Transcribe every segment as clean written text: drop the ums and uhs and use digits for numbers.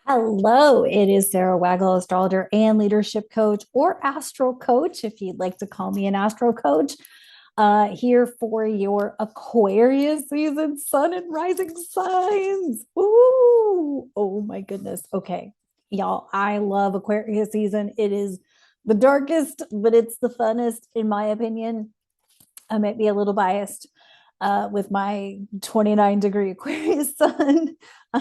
Hello, it is Sarah Waggle, astrologer and leadership coach, or astro coach, if you'd like to call me an astro coach. Here for your Aquarius season, sun and rising signs. Ooh, oh my goodness. Okay, y'all, I love Aquarius season. It is the darkest, but it's the funnest, in my opinion. I might be a little biased with my 29-degree Aquarius sun.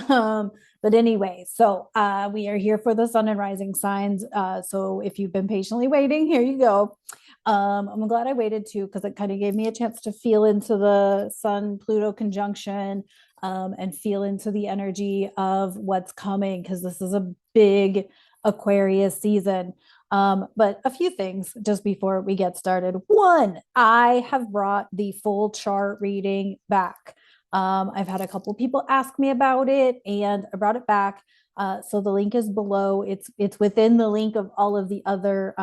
um, but anyway, so we are here for the sun and rising signs. So if you've been patiently waiting, here you go. I'm glad I waited too, because it kind of gave me a chance to feel into the sun Pluto conjunction, and feel into the energy of what's coming, because this is a big Aquarius season. But a few things just before we get started. One, I have brought the full chart reading back. I've had a couple people ask me about it, and I brought it back. So the link is below. It's within the link of all of the other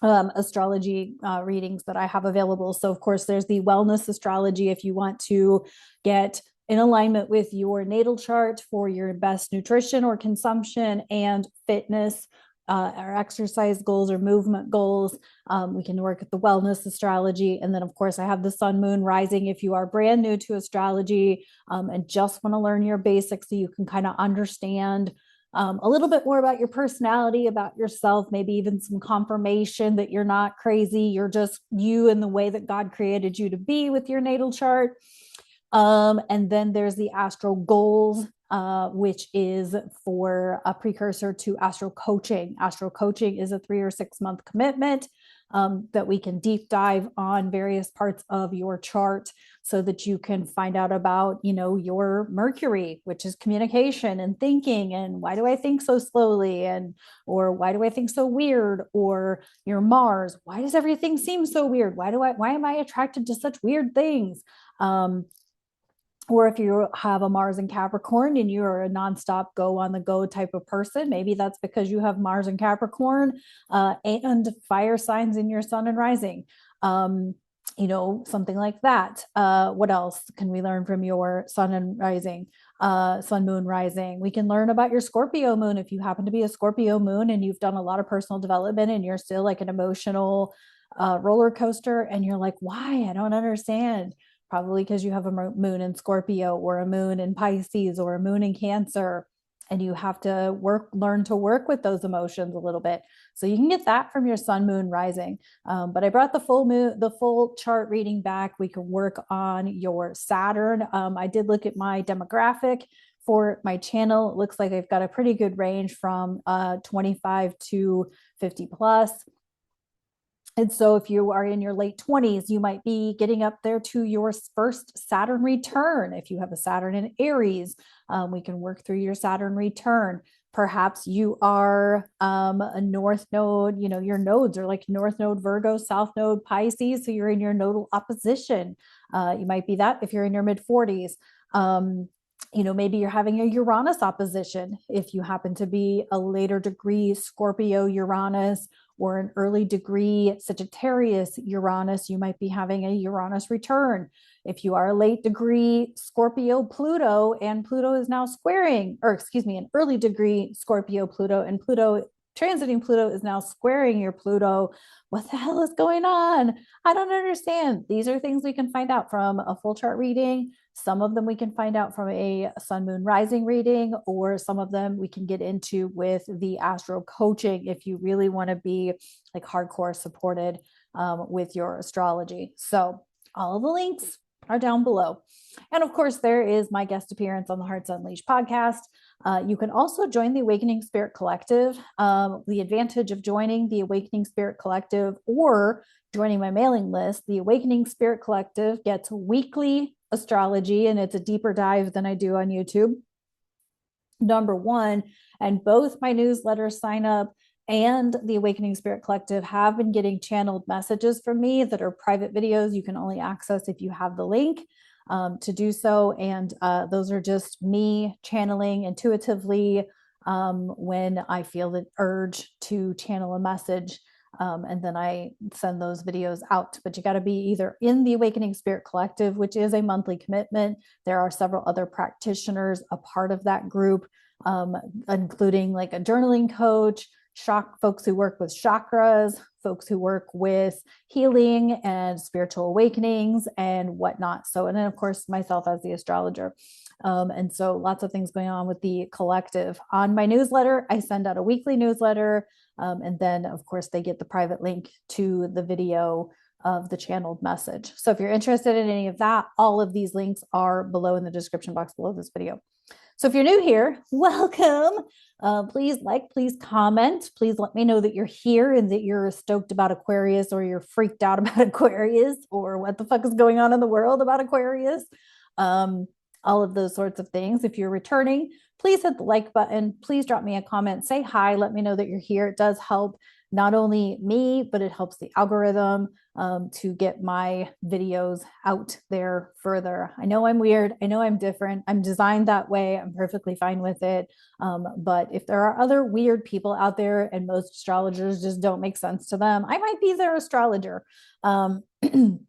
astrology readings that I have available. So of course, there's the wellness astrology if you want to get in alignment with your natal chart for your best nutrition or consumption and fitness, or exercise goals or movement goals. We can work at the wellness astrology. And then, of course, I have the sun, moon, rising if you are brand new to astrology, and just want to learn your basics so you can kind of understand a little bit more about your personality, about yourself, maybe even some confirmation that you're not crazy. You're just you in the way that God created you to be with your natal chart. And then there's the AstroGoals, which is for a precursor to Astro Coaching. Astro Coaching is a 3 or 6 month commitment, that we can deep dive on various parts of your chart so that you can find out about, your Mercury, which is communication and thinking, and why do I think so slowly, and or why do I think so weird, or your Mars, why does everything seem so weird? Why am I attracted to such weird things? Or if you have a Mars in Capricorn and you're a nonstop go on the go type of person, maybe that's because you have Mars in Capricorn, and fire signs in your sun and rising. Something like that. What else can we learn from your sun and rising? Sun, moon, rising. We can learn about your Scorpio moon if you happen to be a Scorpio moon and you've done a lot of personal development and you're still like an emotional roller coaster, and you're like, why? I don't understand. Probably because you have a moon in Scorpio or a moon in Pisces or a moon in Cancer, and you have to learn to work with those emotions a little bit. So you can get that from your sun, moon, rising. But I brought the full chart reading back. We can work on your Saturn. I did look at my demographic for my channel. It looks like I've got a pretty good range from 25 to 50 plus. And so if you are in your late 20s, you might be getting up there to your first Saturn return. If you have a Saturn in Aries, we can work through your Saturn return. Perhaps you are a North Node, your nodes are like North Node Virgo, South Node Pisces. So you're in your nodal opposition. You might be that if you're in your mid 40s. Maybe you're having a Uranus opposition. If you happen to be a later degree Scorpio Uranus, or an early degree Sagittarius Uranus, you might be having a Uranus return. If you are a late degree Scorpio Pluto, and Pluto is now squaring, or excuse me, an early degree Scorpio Pluto, and Pluto transiting Pluto is now squaring your Pluto. What the hell is going on? I don't understand. These are things we can find out from a full chart reading. Some of them we can find out from a sun, moon, rising reading, or some of them we can get into with the astro coaching if you really want to be like hardcore supported with your astrology. So all the links are down below. And of course, there is my guest appearance on the Hearts Unleashed podcast. You can also join the Awakening Spirit Collective. The advantage of joining the Awakening Spirit Collective or joining my mailing list, the Awakening Spirit Collective gets weekly astrology, and it's a deeper dive than I do on YouTube. Number one, and both my newsletter sign up and the Awakening Spirit Collective have been getting channeled messages from me that are private videos you can only access if you have the link to do so. And those are just me channeling intuitively when I feel the urge to channel a message. And then I send those videos out. But you got to be either in the Awakening Spirit Collective, which is a monthly commitment. There are several other practitioners a part of that group. including like a journaling coach, folks who work with chakras, folks who work with healing and spiritual awakenings and whatnot. So, and then of course, myself as the astrologer. And so lots of things going on with the collective. On my newsletter, I send out a weekly newsletter. And then, of course, they get the private link to the video of the channeled message. So if you're interested in any of that, all of these links are below in the description box below this video. So if you're new here, welcome. Please like, please comment. Please let me know that you're here and that you're stoked about Aquarius, or you're freaked out about Aquarius, or what the fuck is going on in the world about Aquarius. All of those sorts of things. If you're returning, please hit the like button. Please drop me a comment, say hi, let me know that you're here. It does help not only me, but it helps the algorithm to get my videos out there further. I know I'm weird. I know I'm different. I'm designed that way. I'm perfectly fine with it. But if there are other weird people out there and most astrologers just don't make sense to them, I might be their astrologer. Okay,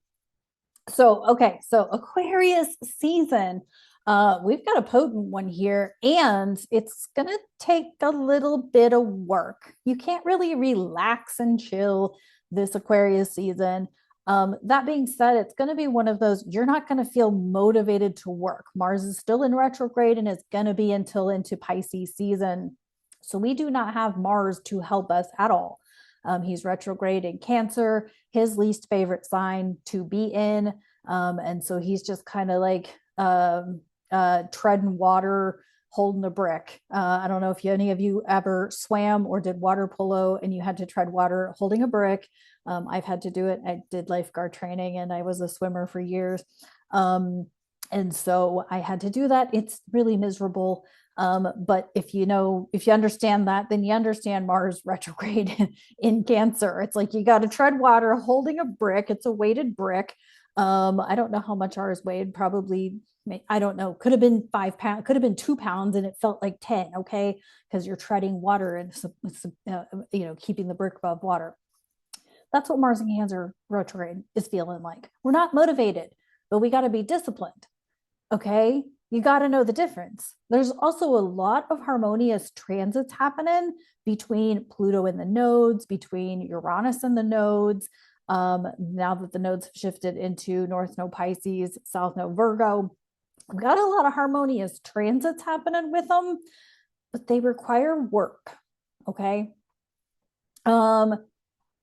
so Aquarius season. We've got a potent one here, and it's going to take a little bit of work. You can't really relax and chill this Aquarius season. That being said, it's going to be one of those, you're not going to feel motivated to work. Mars is still in retrograde and it's going to be until into Pisces season. So we do not have Mars to help us at all. He's retrograde in Cancer, his least favorite sign to be in. And so he's just kind of like treading water, holding a brick. I don't know if any of you ever swam or did water polo and you had to tread water holding a brick. I've had to do it. I did lifeguard training and I was a swimmer for years. And so I had to do that. It's really miserable. But if you understand that, then you understand Mars retrograde in Cancer. It's like you got to tread water holding a brick. It's a weighted brick. I don't know how much ours weighed. Probably, I don't know. Could have been 5 pounds. Could have been 2 pounds, and it felt like 10. Okay, because you're treading water and keeping the brick above water. That's what Mars and Cancer retrograde is feeling like. We're not motivated, but we got to be disciplined. Okay. You got to know the difference. There's also a lot of harmonious transits happening between Pluto and the nodes, between Uranus and the nodes. Now that the nodes have shifted into North Node Pisces, South Node Virgo, we've got a lot of harmonious transits happening with them, but they require work. Okay.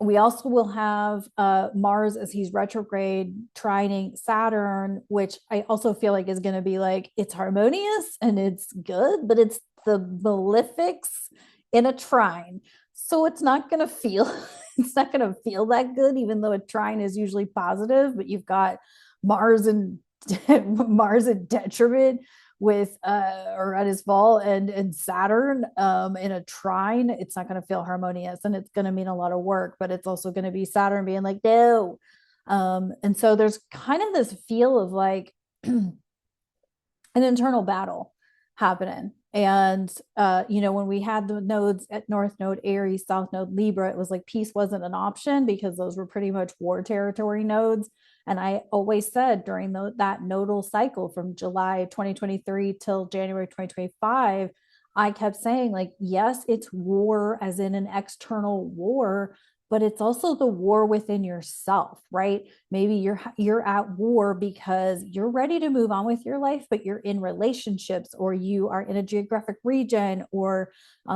We also will have Mars, as he's retrograde, trining Saturn, which I also feel like is going to be like, it's harmonious and it's good, but it's the malefics in a trine. So it's not going to feel, it's not going to feel that good, even though a trine is usually positive, but you've got Mars and Mars in detriment with or at his fall and Saturn in a trine. It's not going to feel harmonious and it's going to mean a lot of work, but it's also going to be Saturn being like, no. And so there's kind of this feel of like an internal battle happening. And when we had the nodes at North Node Aries, South Node Libra, it was like peace wasn't an option because those were pretty much war territory nodes. And I always said during that nodal cycle from July 2023 till January 2025, I kept saying, like, yes, it's war as in an external war, but it's also the war within yourself, right? Maybe you're at war because you're ready to move on with your life, but you're in relationships, or you are in a geographic region, or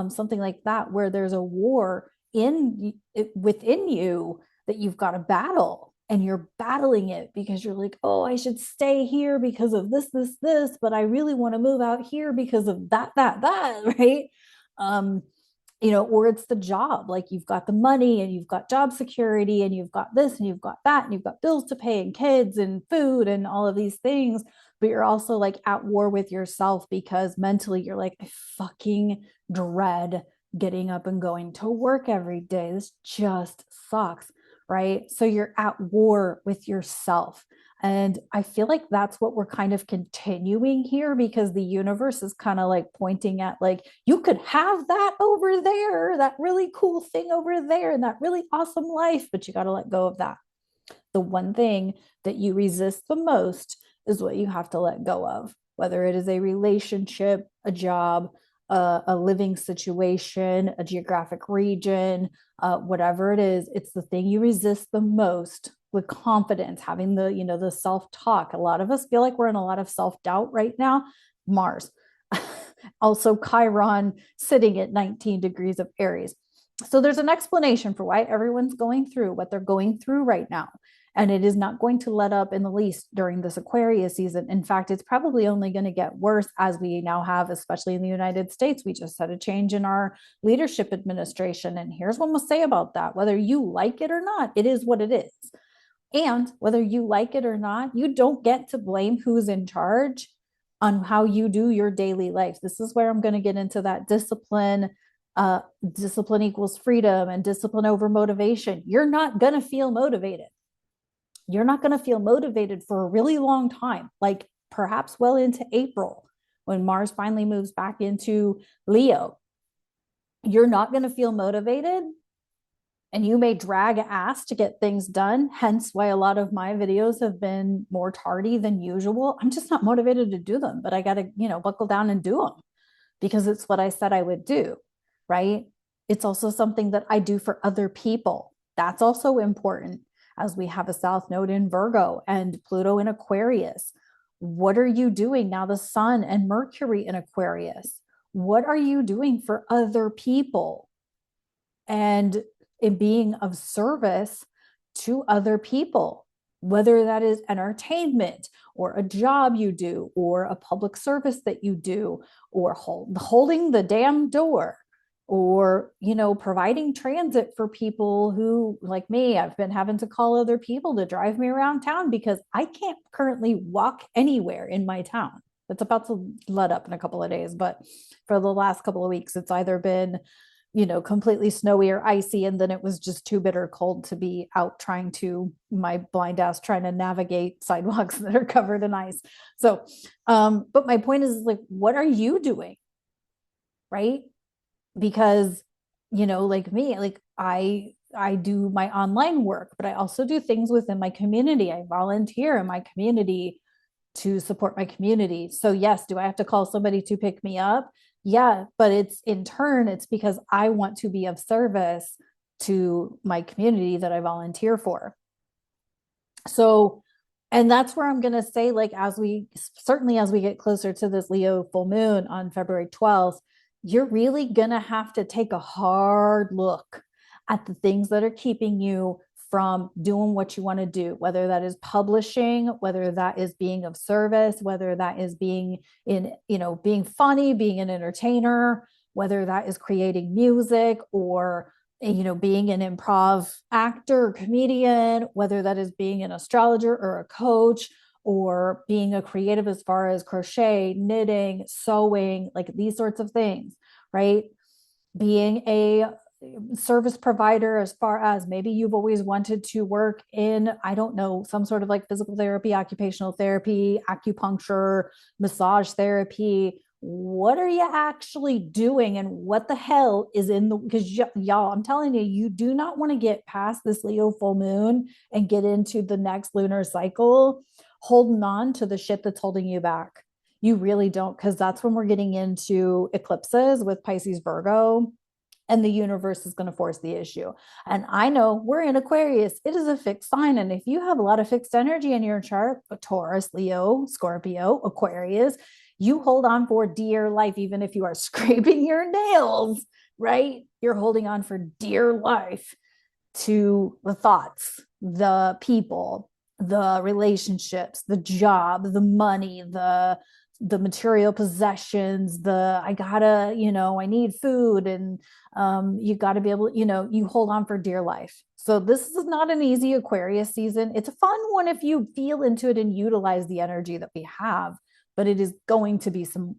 something like that, where there's a war within you that you've got to battle. And you're battling it because you're like, oh, I should stay here because of this, but I really want to move out here because of that, right? Or it's the job. Like, you've got the money and you've got job security and you've got this and you've got that and you've got bills to pay and kids and food and all of these things, but you're also like at war with yourself because mentally you're like, I fucking dread getting up and going to work every day. This just sucks. Right? So you're at war with yourself. And I feel like that's what we're kind of continuing here, because the universe is kind of like pointing at, like, you could have that over there, that really cool thing over there, and that really awesome life, but you got to let go of that. The one thing that you resist the most is what you have to let go of, whether it is a relationship, a job, a living situation, a geographic region, whatever it is, it's the thing you resist the most with confidence, having the, the self-talk. A lot of us feel like we're in a lot of self-doubt right now. Mars. Also Chiron sitting at 19 degrees of Aries. So there's an explanation for why everyone's going through what they're going through right now. And it is not going to let up in the least during this Aquarius season. In fact, it's probably only going to get worse as we now have, especially in the United States. We just had a change in our leadership administration. And here's what I'm going to say about that. Whether you like it or not, it is what it is. And whether you like it or not, you don't get to blame who's in charge on how you do your daily life. This is where I'm going to get into that discipline. Discipline equals freedom and discipline over motivation. You're not going to feel motivated. You're not going to feel motivated for a really long time, like perhaps well into April when Mars finally moves back into Leo. You're not going to feel motivated, and you may drag ass to get things done. Hence why a lot of my videos have been more tardy than usual. I'm just not motivated to do them, but I got to, buckle down and do them because it's what I said I would do, right? It's also something that I do for other people. That's also important, as we have a South Node in Virgo and Pluto in Aquarius. What are you doing now? The Sun and Mercury in Aquarius. What are you doing for other people? And in being of service to other people, whether that is entertainment or a job you do or a public service that you do, or holding the damn door, or providing transit for people who, like me, I've been having to call other people to drive me around town because I can't currently walk anywhere in my town. It's about to let up in a couple of days, but for the last couple of weeks it's either been completely snowy or icy, and then it was just too bitter cold to be out my blind ass trying to navigate sidewalks that are covered in ice. So but my point is, like, what are you doing, right? Because like me, like I do my online work, but I also do things within my community. I volunteer in my community to support my community. So yes, do I have to call somebody to pick me up? Yeah, but it's because I want to be of service to my community that I volunteer for. So, and that's where I'm going to say, like, as we get closer to this Leo full moon on February 12th, you're really going to have to take a hard look at the things that are keeping you from doing what you want to do, whether that is publishing, whether that is being of service, whether that is being funny, being an entertainer, whether that is creating music, or being an improv actor or comedian, whether that is being an astrologer or a coach, or being a creative as far as crochet, knitting, sewing, like these sorts of things, right? Being a service provider, as far as maybe you've always wanted to work in, I don't know, some sort of like physical therapy, occupational therapy, acupuncture, massage therapy. What are you actually doing, and what the hell is because y'all, I'm telling you, you do not want to get past this Leo full moon and get into the next lunar cycle holding on to the shit that's holding you back. You really don't, because that's when we're getting into eclipses with Pisces, Virgo, and the universe is going to force the issue. And I know we're in Aquarius. It is a fixed sign. And if you have a lot of fixed energy in your chart, Taurus, Leo, Scorpio, Aquarius, you hold on for dear life, even if you are scraping your nails, right? You're holding on for dear life to the thoughts, the people, the relationships, the job, the money, the material possessions, I gotta, I need food, and you gotta be able, you hold on for dear life. So this is not an easy Aquarius season. It's a fun one if you feel into it and utilize the energy that we have, but it is going to be some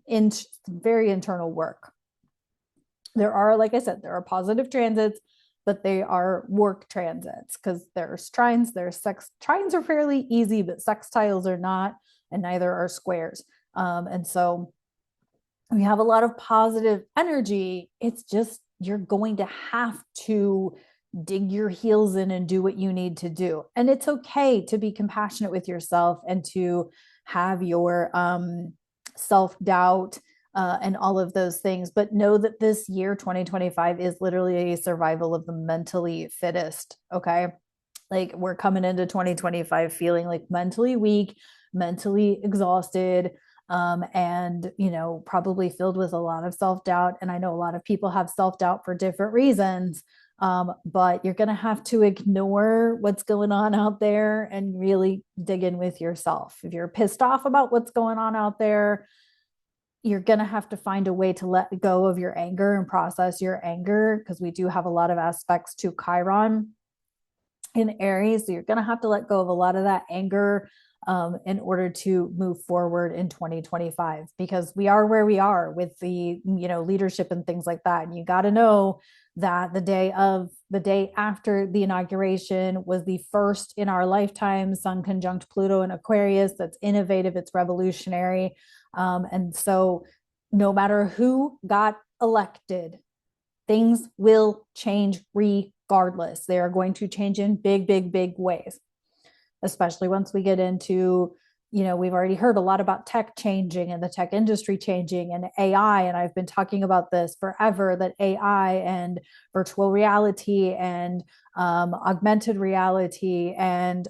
very internal work. There are, like I said, there are positive transits, but they are work transits, because there's trines, trines are fairly easy, but sextiles are not, and neither are squares. And so we have a lot of positive energy. It's just, you're going to have to dig your heels in and do what you need to do. And it's okay to be compassionate with yourself and to have your self-doubt and all of those things. But know that this year, 2025, is literally a survival of the mentally fittest. Okay. Like we're coming into 2025 feeling like mentally weak, mentally exhausted, and probably filled with a lot of self-doubt. And I know a lot of people have self-doubt for different reasons. But you're going to have to ignore what's going on out there and really dig in with yourself. If you're pissed off about what's going on out there, you're going to have to find a way to let go of your anger and process your anger, because we do have a lot of aspects to Chiron in Aries. So you're going to have to let go of a lot of that anger in order to move forward in 2025, because we are where we are with the leadership and things like that. And you got to know that the day after the inauguration was the first in our lifetime Sun conjunct Pluto in Aquarius. That's innovative, it's revolutionary. And so no matter who got elected, things will change regardless. They are going to change in big, big, big ways, especially once we get into, we've already heard a lot about tech changing and the tech industry changing and AI. And I've been talking about this forever, that AI and virtual reality and augmented reality and,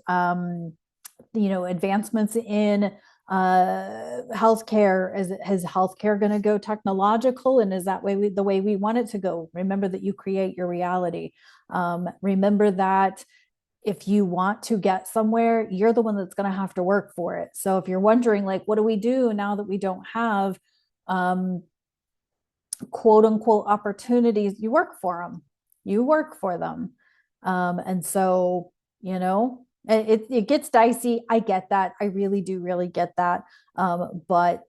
advancements in healthcare. Is healthcare going to go technological, and is that the way we want it to go? Remember that you create your reality. Remember that if you want to get somewhere, you're the one that's going to have to work for it. So if you're wondering, like, what do we do now that we don't have quote unquote opportunities? You work for them. You work for them. And so, it gets dicey. I get that. I really do really get that. But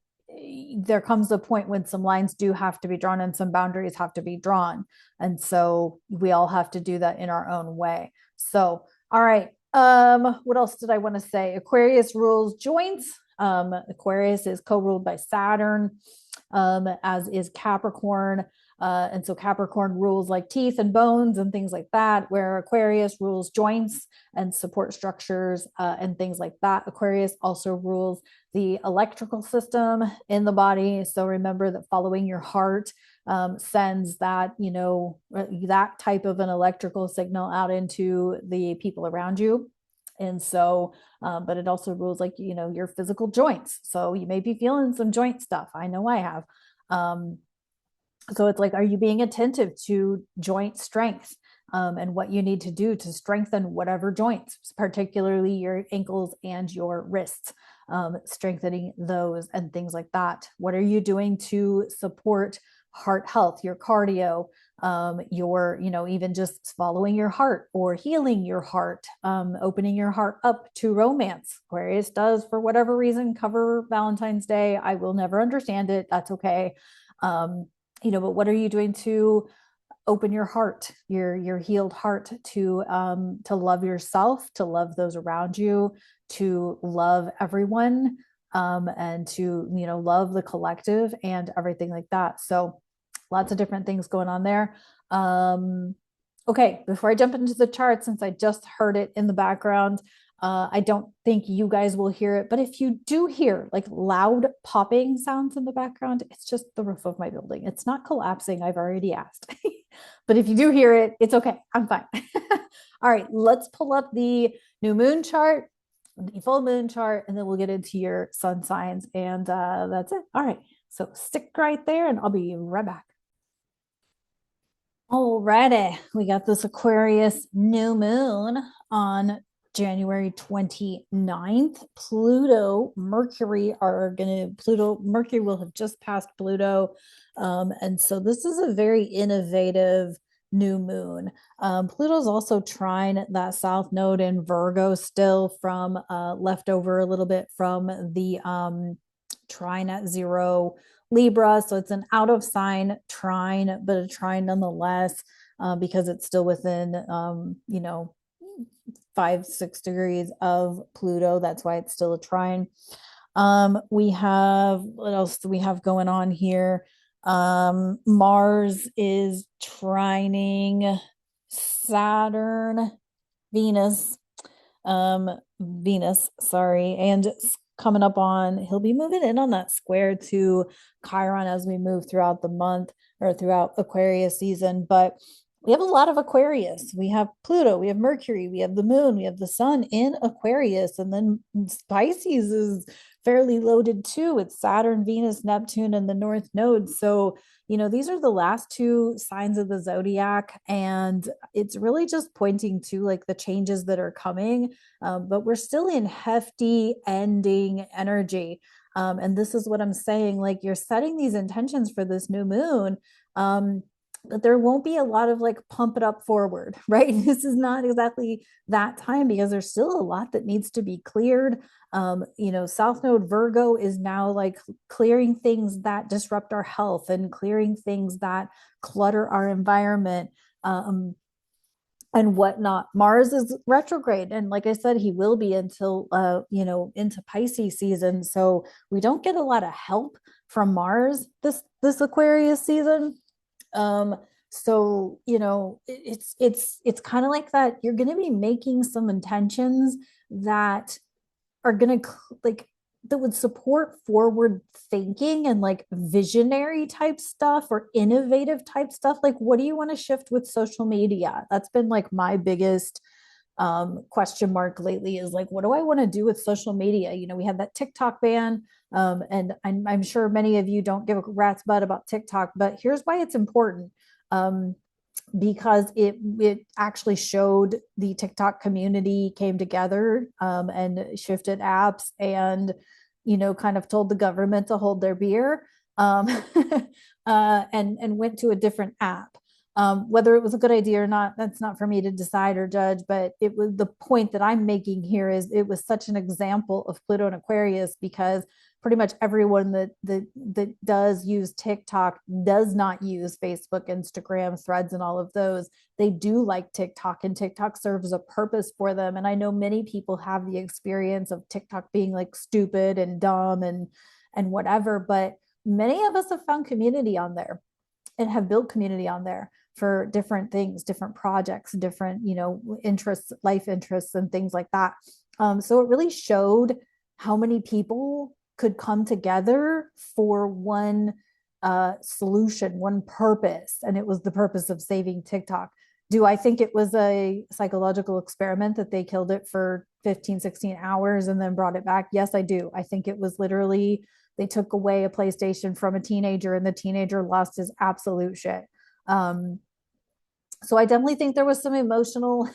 there comes a point when some lines do have to be drawn and some boundaries have to be drawn. And so we all have to do that in our own way. So, all right. What else did I want to say? Aquarius rules joints. Aquarius is co-ruled by Saturn, as is Capricorn. And so Capricorn rules like teeth and bones and things like that, where Aquarius rules joints and support structures and things like that. Aquarius also rules the electrical system in the body. So remember that following your heart sends that, that type of an electrical signal out into the people around you. And so, but it also rules like, your physical joints. So you may be feeling some joint stuff. I know I have. So it's like, are you being attentive to joint strength and what you need to do to strengthen whatever joints, particularly your ankles and your wrists, strengthening those and things like that? What are you doing to support heart health, your cardio, your, even just following your heart or healing your heart, opening your heart up to romance? Aquarius does, for whatever reason, cover Valentine's Day. I will never understand it. That's okay. But what are you doing to open your heart, your healed heart, to love yourself, to love those around you, to love everyone, and to, love the collective and everything like that. So lots of different things going on there. Okay, before I jump into the chart, since I just heard it in the background, I don't think you guys will hear it, but if you do hear like loud popping sounds in the background, it's just the roof of my building. It's not collapsing. I've already asked. But if you do hear it, it's okay. I'm fine. All right, let's pull up the new moon chart, the full moon chart, and then we'll get into your sun signs. And that's it. All right, so stick right there and I'll be right back. Alrighty, we got this Aquarius new moon on January 29th. Mercury will have just passed Pluto. And so this is a very innovative new moon. Pluto's also trine that south node in Virgo still from left over a little bit from the trine at 0 Libra. So it's an out of sign trine, but a trine nonetheless, because it's still within, 5-6 degrees of Pluto. That's why it's still a trine. We have, what else do we have going on here? Mars is trining Saturn, Venus, sorry, and coming up on, he'll be moving in on that square to Chiron as we move throughout the month or throughout Aquarius season. But we have a lot of Aquarius. We have Pluto, we have Mercury, we have the moon, we have the sun in Aquarius. And then Pisces is fairly loaded too. It's Saturn, Venus, Neptune, and the North Node. So, these are the last two signs of the zodiac. And it's really just pointing to like the changes that are coming. But we're still in hefty ending energy. And this is what I'm saying. Like you're setting these intentions for this new moon. But there won't be a lot of like pump it up forward, right? This is not exactly that time because there's still a lot that needs to be cleared. South Node Virgo is now like clearing things that disrupt our health and clearing things that clutter our environment. And whatnot. Mars is retrograde. And like I said, he will be until, into Pisces season. So we don't get a lot of help from Mars this Aquarius season. So it's kind of like that. You're going to be making some intentions that are going to like that would support forward thinking and like visionary type stuff or innovative type stuff. Like, what do you want to shift with social media? That's been like my biggest question mark lately is like, what do I want to do with social media? We had that TikTok ban. And I'm sure many of you don't give a rat's butt about TikTok, but here's why it's important. Because it actually showed the TikTok community came together and shifted apps and kind of told the government to hold their beer and went to a different app. Whether it was a good idea or not, that's not for me to decide or judge. But it was the point that I'm making here is it was such an example of Pluto and Aquarius because pretty much everyone that does use TikTok does not use Facebook, Instagram, Threads, and all of those. They do like TikTok, and TikTok serves a purpose for them. And I know many people have the experience of TikTok being like stupid and dumb and whatever, but many of us have found community on there and have built community on there for different things, different projects, different, interests, life interests, and things like that. So it really showed how many people could come together for one solution, one purpose. And it was the purpose of saving TikTok. Do I think it was a psychological experiment that they killed it for 15, 16 hours and then brought it back? Yes, I do. I think it was literally, they took away a PlayStation from a teenager and the teenager lost his absolute shit. So I definitely think there was some emotional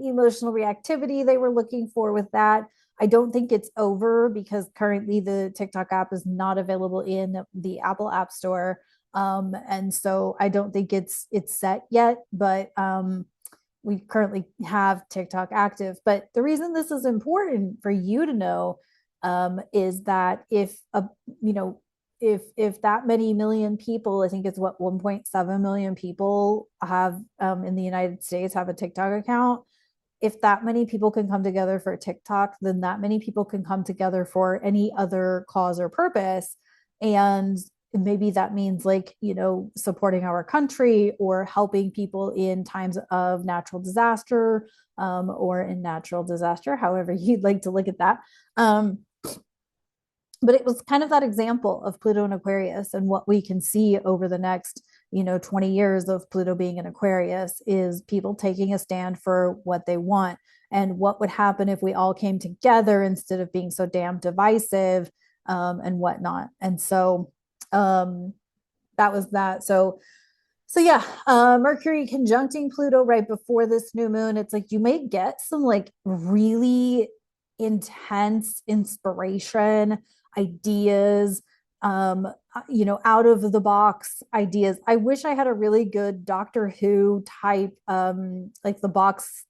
reactivity they were looking for with that. I don't think it's over because currently the TikTok app is not available in the Apple App Store. And so I don't think it's set yet, but we currently have TikTok active. But the reason this is important for you to know is that if that many million people, I think it's what 1.7 million people have in the United States have a TikTok account. If that many people can come together for TikTok, then that many people can come together for any other cause or purpose. And maybe that means like, supporting our country or helping people in times of natural disaster or in natural disaster, however you'd like to look at that. But it was kind of that example of Pluto and Aquarius and what we can see over the next 20 years of Pluto being in Aquarius is people taking a stand for what they want and what would happen if we all came together instead of being so damn divisive and whatnot. And so that was that. So yeah, Mercury conjuncting Pluto right before this new moon. It's like you may get some like really intense inspiration, ideas, out of the box ideas. I wish I had a really good Doctor Who type, like the box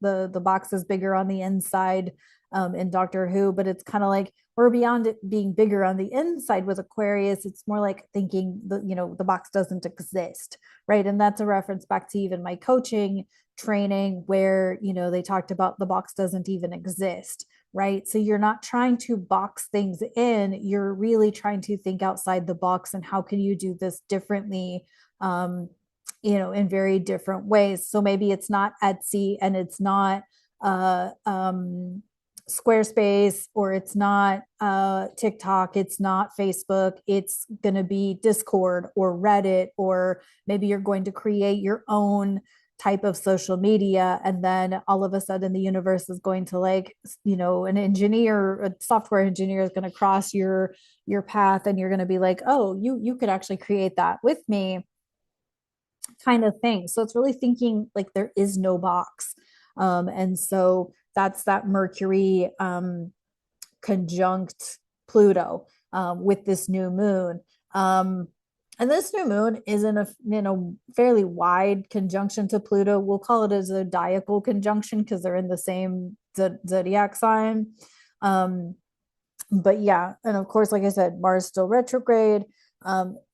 is bigger on the inside in Doctor Who, but it's kind of like we're beyond it being bigger on the inside with Aquarius. It's more like thinking the box doesn't exist, right? And that's a reference back to even my coaching training where they talked about the box doesn't even exist, right? So you're not trying to box things in, you're really trying to think outside the box and how can you do this differently, in very different ways. So maybe it's not Etsy and it's not Squarespace, or it's not TikTok, it's not Facebook, it's going to be Discord or Reddit, or maybe you're going to create your own type of social media, and then all of a sudden the universe is going to, like, an engineer, a software engineer is going to cross your path, and you're going to be like, oh, you could actually create that with me, kind of thing. So it's really thinking like there is no box. And so that's that Mercury conjunct Pluto with this new moon. And this new moon is in a fairly wide conjunction to Pluto. We'll call it a zodiacal conjunction because they're in the same zodiac sign. But yeah, and of course, like I said, Mars is still retrograde.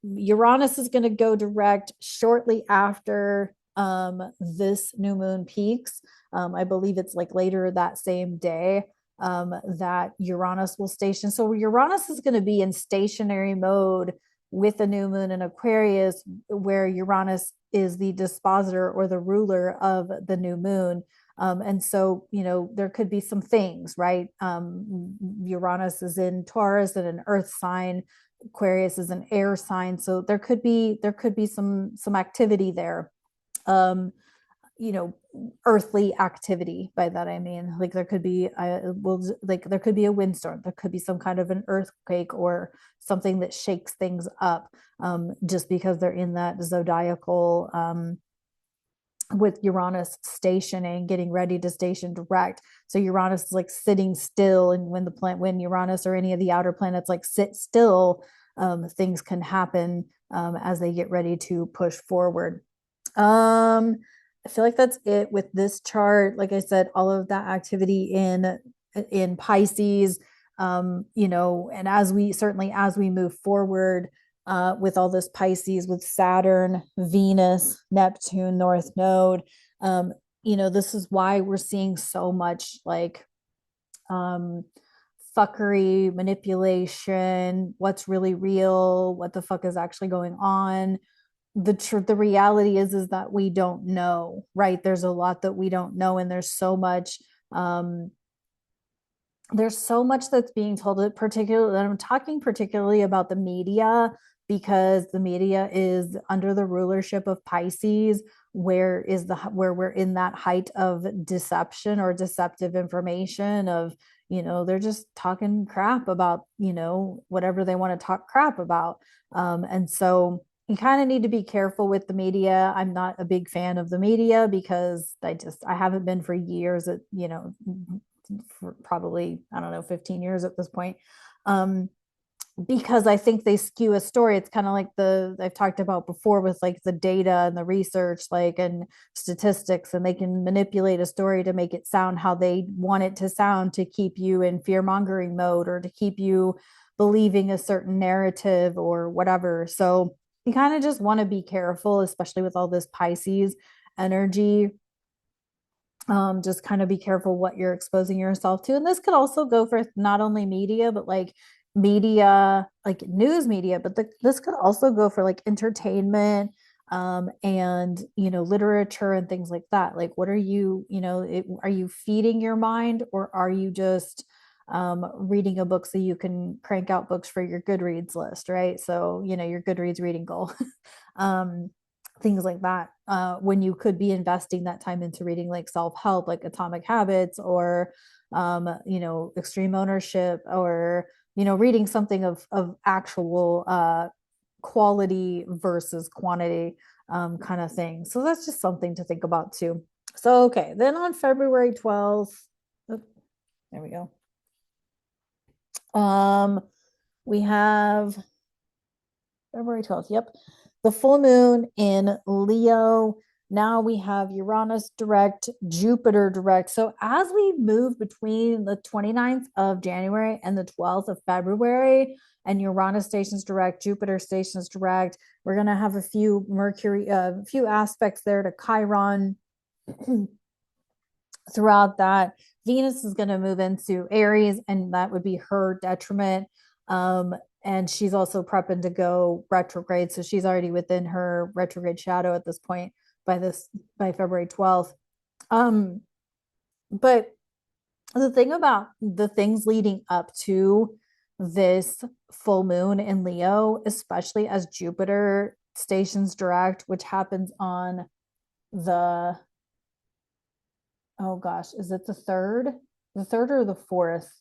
Uranus is going to go direct shortly after this new moon peaks. I believe it's like later that same day that Uranus will station. So Uranus is going to be in stationary mode with the new moon in Aquarius, where Uranus is the dispositor or the ruler of the new moon. And so, there could be some things, right? Uranus is in Taurus and an earth sign. Aquarius is an air sign. So there could be some activity there. Earthly activity. By that I mean, like, there could be there could be a windstorm, there could be some kind of an earthquake or something that shakes things up, just because they're in that zodiacal with Uranus stationing, getting ready to station direct. So Uranus is like sitting still, and when Uranus or any of the outer planets like sit still, things can happen as they get ready to push forward. I feel like that's it with this chart. Like I said, all of that activity in Pisces, and as we move forward with all this Pisces, with Saturn, Venus, Neptune, North Node, this is why we're seeing so much like fuckery, manipulation, what's really real, what the fuck is actually going on. The reality is that we don't know, right? There's a lot that we don't know, and there's so much that's being told, particularly, I'm talking particularly about the media, because the media is under the rulership of Pisces, where we're in that height of deception or deceptive information of, they're just talking crap about, whatever they want to talk crap about. And so you kind of need to be careful with the media. I'm not a big fan of the media because I haven't been for years, for probably, I don't know, 15 years at this point. Because I think they skew a story. It's kind of like I've talked about before with like the data and the research, like, and statistics, and they can manipulate a story to make it sound how they want it to sound, to keep you in fear mongering mode, or to keep you believing a certain narrative or whatever. So you kind of just want to be careful, especially with all this Pisces energy. Just kind of be careful what you're exposing yourself to. And this could also go for not only media, but like media, like news media, but this could also go for like entertainment, and literature and things like that. Like, what are you, are you feeding your mind, or are you just reading a book so you can crank out books for your Goodreads list, right? So your Goodreads reading goal. Things like that, when you could be investing that time into reading like self-help, like Atomic Habits, or Extreme Ownership, or reading something of actual quality versus quantity, kind of thing. So that's just something to think about too. So okay, then on February 12th, there we go. We have February 12th. Yep. The full moon in Leo. Now we have Uranus direct, Jupiter direct. So as we move between the 29th of January and the 12th of February, and Uranus stations direct, Jupiter stations direct, we're going to have a few few aspects there to Chiron. Throughout that, Venus is going to move into Aries, and that would be her detriment. And she's also prepping to go retrograde, so she's already within her retrograde shadow at this point by February 12th. But the thing about the things leading up to this full moon in Leo, especially as Jupiter stations direct, which happens on the, oh gosh, is it the third? The third or the fourth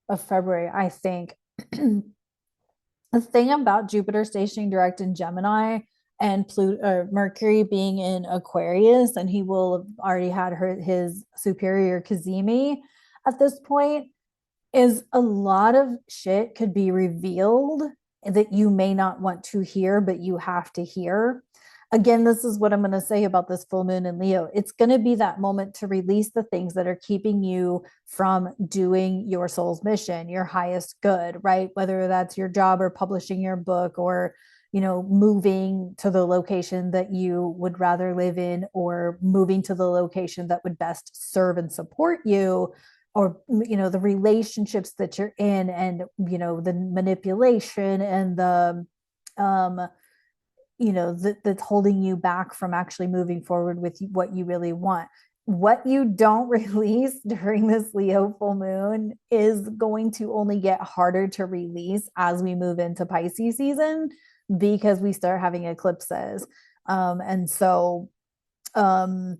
of February, I think. The thing about Jupiter stationing direct in Gemini and Pluto, Mercury being in Aquarius, and he will have already had his superior Kazemi at this point, is a lot of shit could be revealed that you may not want to hear, but you have to hear. Again, this is what I'm going to say about this full moon in Leo. It's going to be that moment to release the things that are keeping you from doing your soul's mission, your highest good, right? Whether that's your job or publishing your book or, you know, moving to the location that you would rather live in or moving to the location that would best serve and support you, or, you know, the relationships that you're in, and, you know, the manipulation and the you know, that's holding you back from actually moving forward with what you really want. What you don't release during this Leo full moon is going to only get harder to release as we move into Pisces season, because we start having eclipses. And so and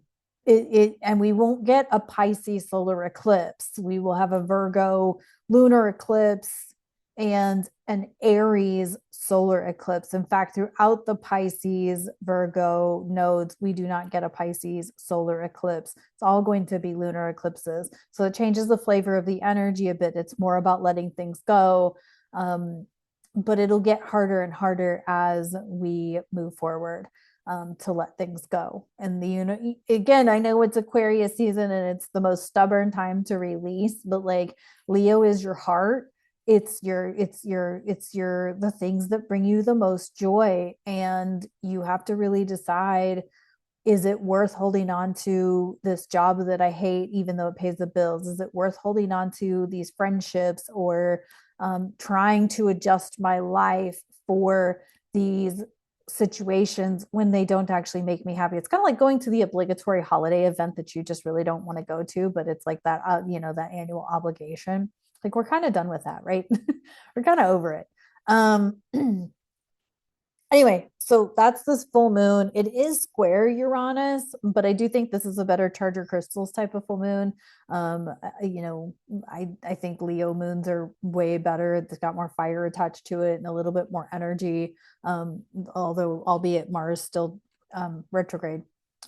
we won't get a Pisces solar eclipse. We will have a Virgo lunar eclipse and an Aries solar eclipse. In fact, throughout the Pisces Virgo nodes, we do not get a Pisces solar eclipse. It's all going to be lunar eclipses. So it changes the flavor of the energy a bit. It's more about letting things go. But it'll get harder and harder as we move forward, to let things go. And the, you know, again, I know it's Aquarius season and it's the most stubborn time to release, but like Leo is your heart. It's the things that bring you the most joy, and you have to really decide, is it worth holding on to this job that I hate even though it pays the bills? Is it worth holding on to these friendships, or trying to adjust my life for these situations when they don't actually make me happy? It's kind of like going to the obligatory holiday event that you just really don't want to go to, but it's like that, you know, that annual obligation. Like, we're kind of done with that, right? We're kind of over it. Anyway, so that's this full moon. It is square Uranus, but I do think this is a better charger crystals type of full moon. You know, I think Leo moons are way better. It's got more fire attached to it and a little bit more energy. Although albeit Mars still retrograde.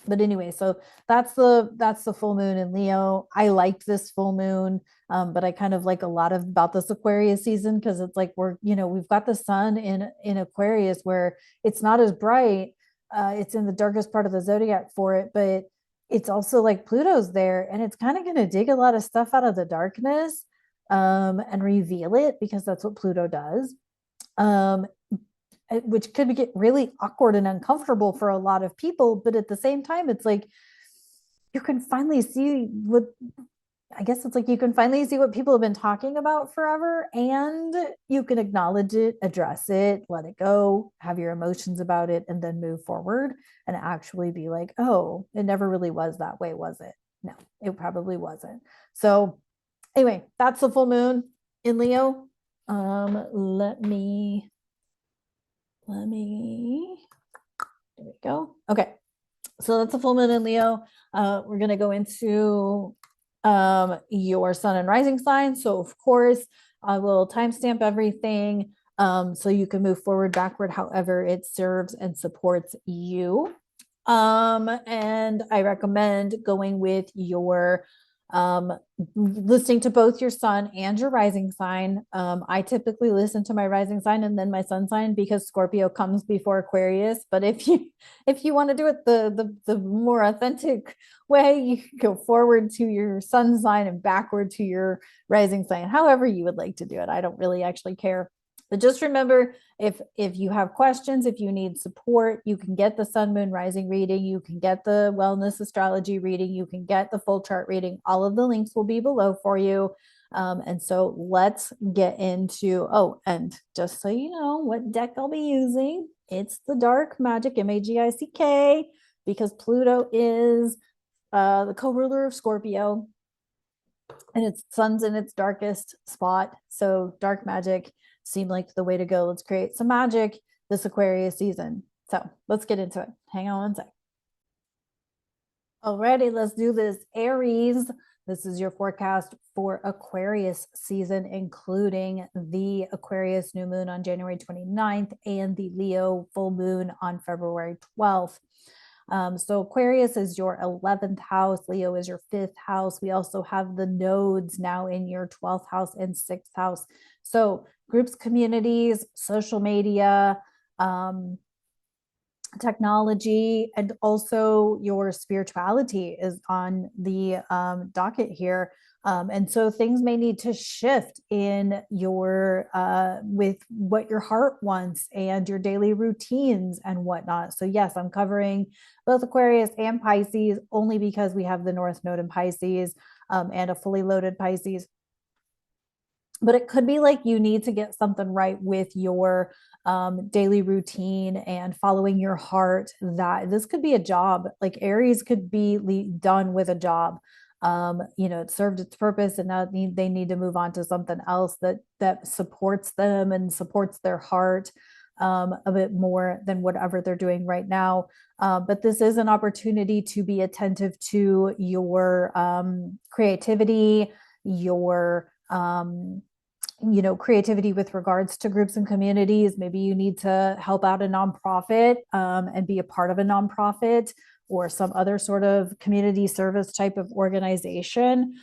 But anyway, so that's the full moon in Leo. I liked this full moon, but I kind of like a lot of about this Aquarius season, because it's like we're, you know, we've got the sun in Aquarius where it's not as bright. It's in the darkest part of the zodiac for it, but it's also like Pluto's there, and it's kind of going to dig a lot of stuff out of the darkness, and reveal it, because that's what Pluto does. Um, which could get really awkward and uncomfortable for a lot of people. But at the same time, it's like you can finally see what, I guess it's like you can finally see what people have been talking about forever, and you can acknowledge it, address it, let it go, have your emotions about it, and then move forward and actually be like, oh, it never really was that way, was it? No, it probably wasn't. So anyway, that's the full moon in Leo. Let me, there we go. Okay. So that's a full moon in Leo. We're going to go into your sun and rising sign. So of course, I will timestamp everything, so you can move forward, backward, however it serves and supports you. And I recommend going with your listening to both your sun and your rising sign. I typically listen to my rising sign and then my sun sign, because Scorpio comes before Aquarius. But if you want to do it the more authentic way, you can go forward to your sun sign and backward to your rising sign, however you would like to do it. I don't really actually care. But just remember, if you have questions, if you need support, you can get the sun, moon, rising reading, you can get the wellness astrology reading, you can get the full chart reading. All of the links will be below for you. And so let's get into, oh, and just so you know what deck I'll be using, it's the Dark Magic, Magick, because Pluto is the co-ruler of Scorpio. and its sun's in its darkest spot. So dark magic seemed like the way to go. Let's create some magic this Aquarius season. So let's get into it. Hang on one sec. Alrighty, let's do this. Aries, this is your forecast for Aquarius season, including the Aquarius new moon on January 29th and the Leo full moon on February 12th. So Aquarius is your 11th house. Leo is your 5th house. We also have the nodes now in your 12th house and 6th house. So groups, communities, social media, technology, and also your spirituality is on the docket here. And so things may need to shift in your with what your heart wants and your daily routines and whatnot. So yes, I'm covering both Aquarius and Pisces only because we have the North Node in Pisces and a fully loaded Pisces. But it could be like you need to get something right with your daily routine and following your heart. That this could be a job. Like Aries could be done with a job. It served its purpose, and now they need to move on to something else that supports them and supports their heart a bit more than whatever they're doing right now. But this is an opportunity to be attentive to your creativity, your creativity with regards to groups and communities. Maybe you need to help out a nonprofit and be a part of a nonprofit or some other sort of community service type of organization,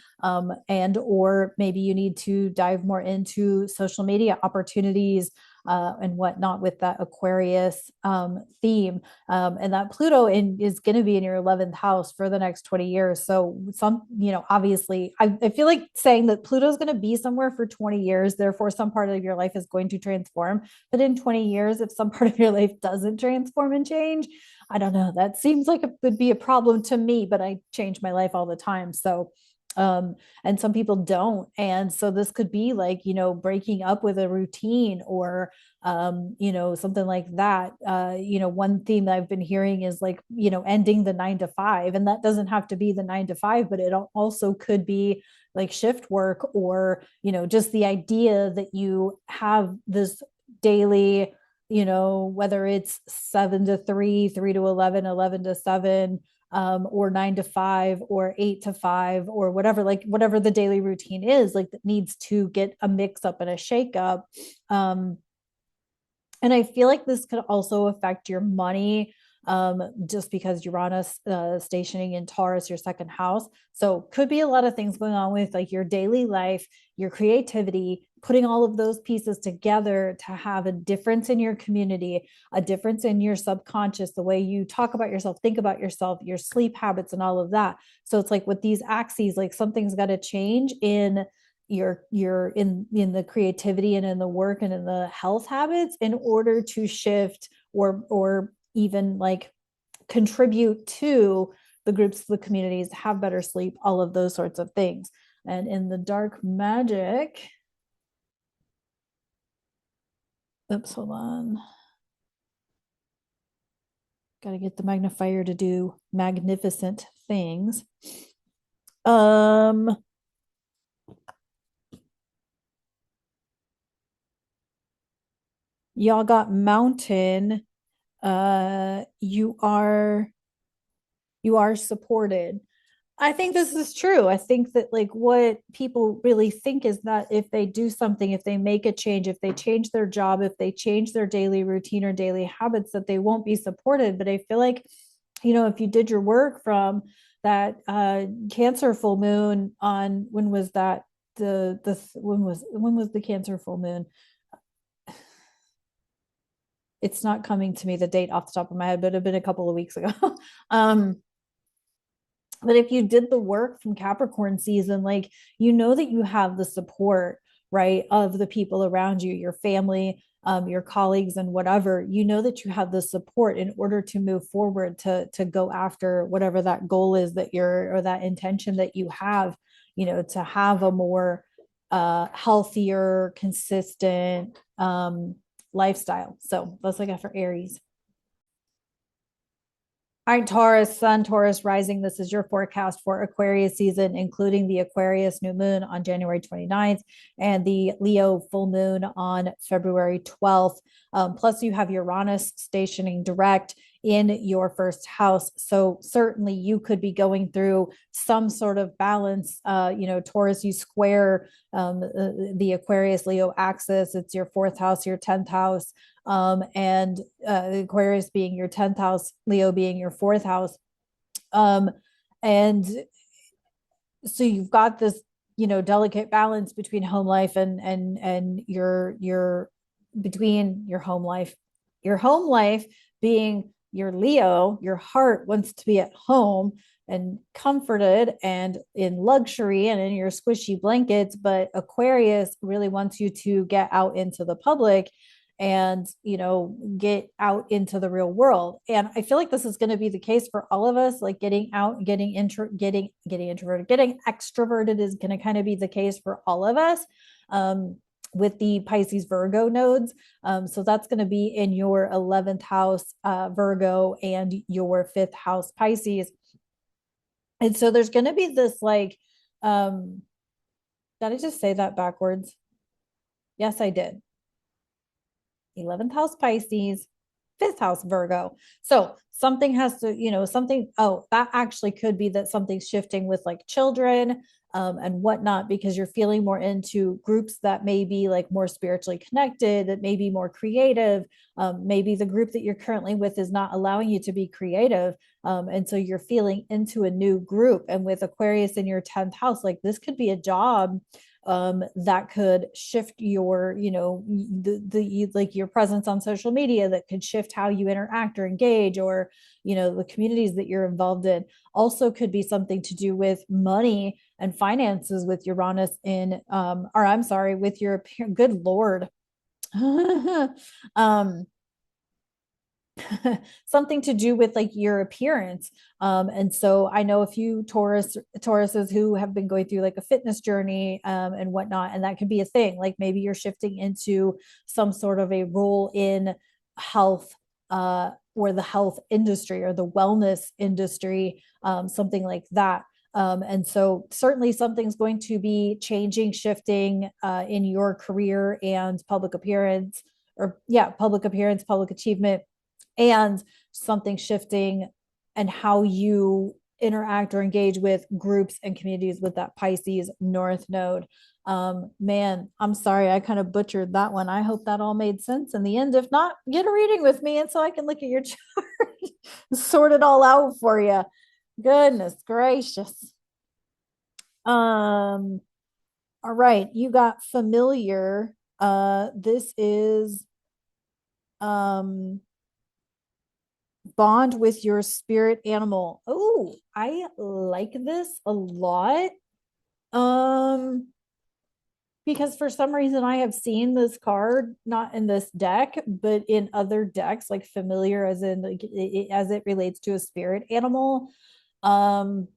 and or maybe you need to dive more into social media opportunities and whatnot with that Aquarius theme. And that Pluto is going to be in your 11th house for the next 20 years. So obviously, I feel like saying that Pluto is going to be somewhere for 20 years. Therefore, some part of your life is going to transform. But in 20 years, if some part of your life doesn't transform and change, I don't know. That seems like it would be a problem to me, but I change my life all the time. So and some people don't, and so this could be like breaking up with a routine or something like that. One theme that I've been hearing is like ending the 9 to 5, and that doesn't have to be the 9 to 5, but it also could be like shift work or just the idea that you have this daily, whether it's 7 to 3, 3 to 11, 11 to 7, or 9 to 5 or 8 to 5 or whatever, like whatever the daily routine is, like that needs to get a mix up and a shake up. And I feel like this could also affect your money, just because Uranus stationing in Taurus, your second house. So could be a lot of things going on with like your daily life, your creativity, putting all of those pieces together to have a difference in your community, a difference in your subconscious, the way you talk about yourself, think about yourself, your sleep habits, and all of that. So it's like with these axes, like something's got to change in you're in the creativity and in the work and in the health habits in order to shift or even like contribute to the groups, the communities, have better sleep, all of those sorts of things. And in the dark magic, oops, hold on, got to get the magnifier to do magnificent things. Y'all got mountain. You are supported. I think this is true. I think that like what people really think is that if they do something, if they make a change, if they change their job, if they change their daily routine or daily habits, that they won't be supported. But I feel like, if you did your work from that Cancer full moon on, when was that? When was the Cancer full moon? It's not coming to me the date off the top of my head, but it had been a couple of weeks ago. But if you did the work from Capricorn season, like that you have the support, right, of the people around you, your family, your colleagues, and whatever. That you have the support in order to move forward to go after whatever that goal is that you're, or that intention that you have. To have a more healthier, consistent lifestyle. So that's what I got for Aries. All right, Taurus, Sun, Taurus rising. This is your forecast for Aquarius season, including the Aquarius new moon on January 29th and the Leo full moon on February 12th. Plus, you have Uranus stationing direct in your first house. So, certainly, you could be going through some sort of balance. Taurus, you square the Aquarius Leo axis, it's your fourth house, your 10th house, and Aquarius being your 10th house, Leo being your fourth house. Um, and so you've got this, delicate balance between home life and your between your home life being your Leo, your heart wants to be at home and comforted and in luxury and in your squishy blankets, but Aquarius really wants you to get out into the public and get out into the real world. And I feel like this is going to be the case for all of us, like getting out, getting introverted, getting extroverted is going to kind of be the case for all of us. With the Pisces Virgo nodes. So that's going to be in your 11th house Virgo and your 5th house Pisces. And so there's going to be this like, did I just say that backwards? Yes, I did. 11th house Pisces, 5th house Virgo. So something has to, that actually could be that something's shifting with like children and whatnot, because you're feeling more into groups that may be like more spiritually connected, that may be more creative. Maybe the group that you're currently with is not allowing you to be creative. And so you're feeling into a new group. And with Aquarius in your 10th house, like this could be a job that could shift your, like your presence on social media, that could shift how you interact or engage, or, the communities that you're involved in. Also could be something to do with money and finances with Uranus with your, good Lord. um, something to do with like your appearance. And so I know a few Tauruses who have been going through like a fitness journey and whatnot, and that could be a thing. Like maybe you're shifting into some sort of a role in health or the health industry or the wellness industry, something like that. And so certainly something's going to be changing, shifting in your career and public appearance, public appearance, public achievement, and something shifting and how you interact or engage with groups and communities with that Pisces North node. Man, I'm sorry, I kind of butchered that one. I hope that all made sense in the end. If not, get a reading with me and so I can look at your chart, sort it all out for you. Goodness gracious. All right, you got familiar. This is bond with your spirit animal. Oh, I like this a lot. Because for some reason I have seen this card not in this deck, but in other decks, like familiar as in like as it relates to a spirit animal. Um,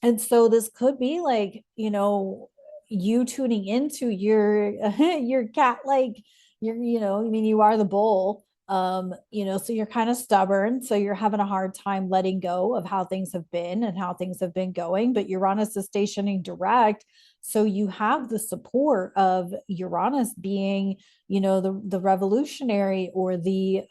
and so this could be like, you tuning into your your cat, like I mean, you are the bull. So you're kind of stubborn, so you're having a hard time letting go of how things have been and how things have been going, but Uranus is stationing direct, so you have the support of Uranus being, the revolutionary, or the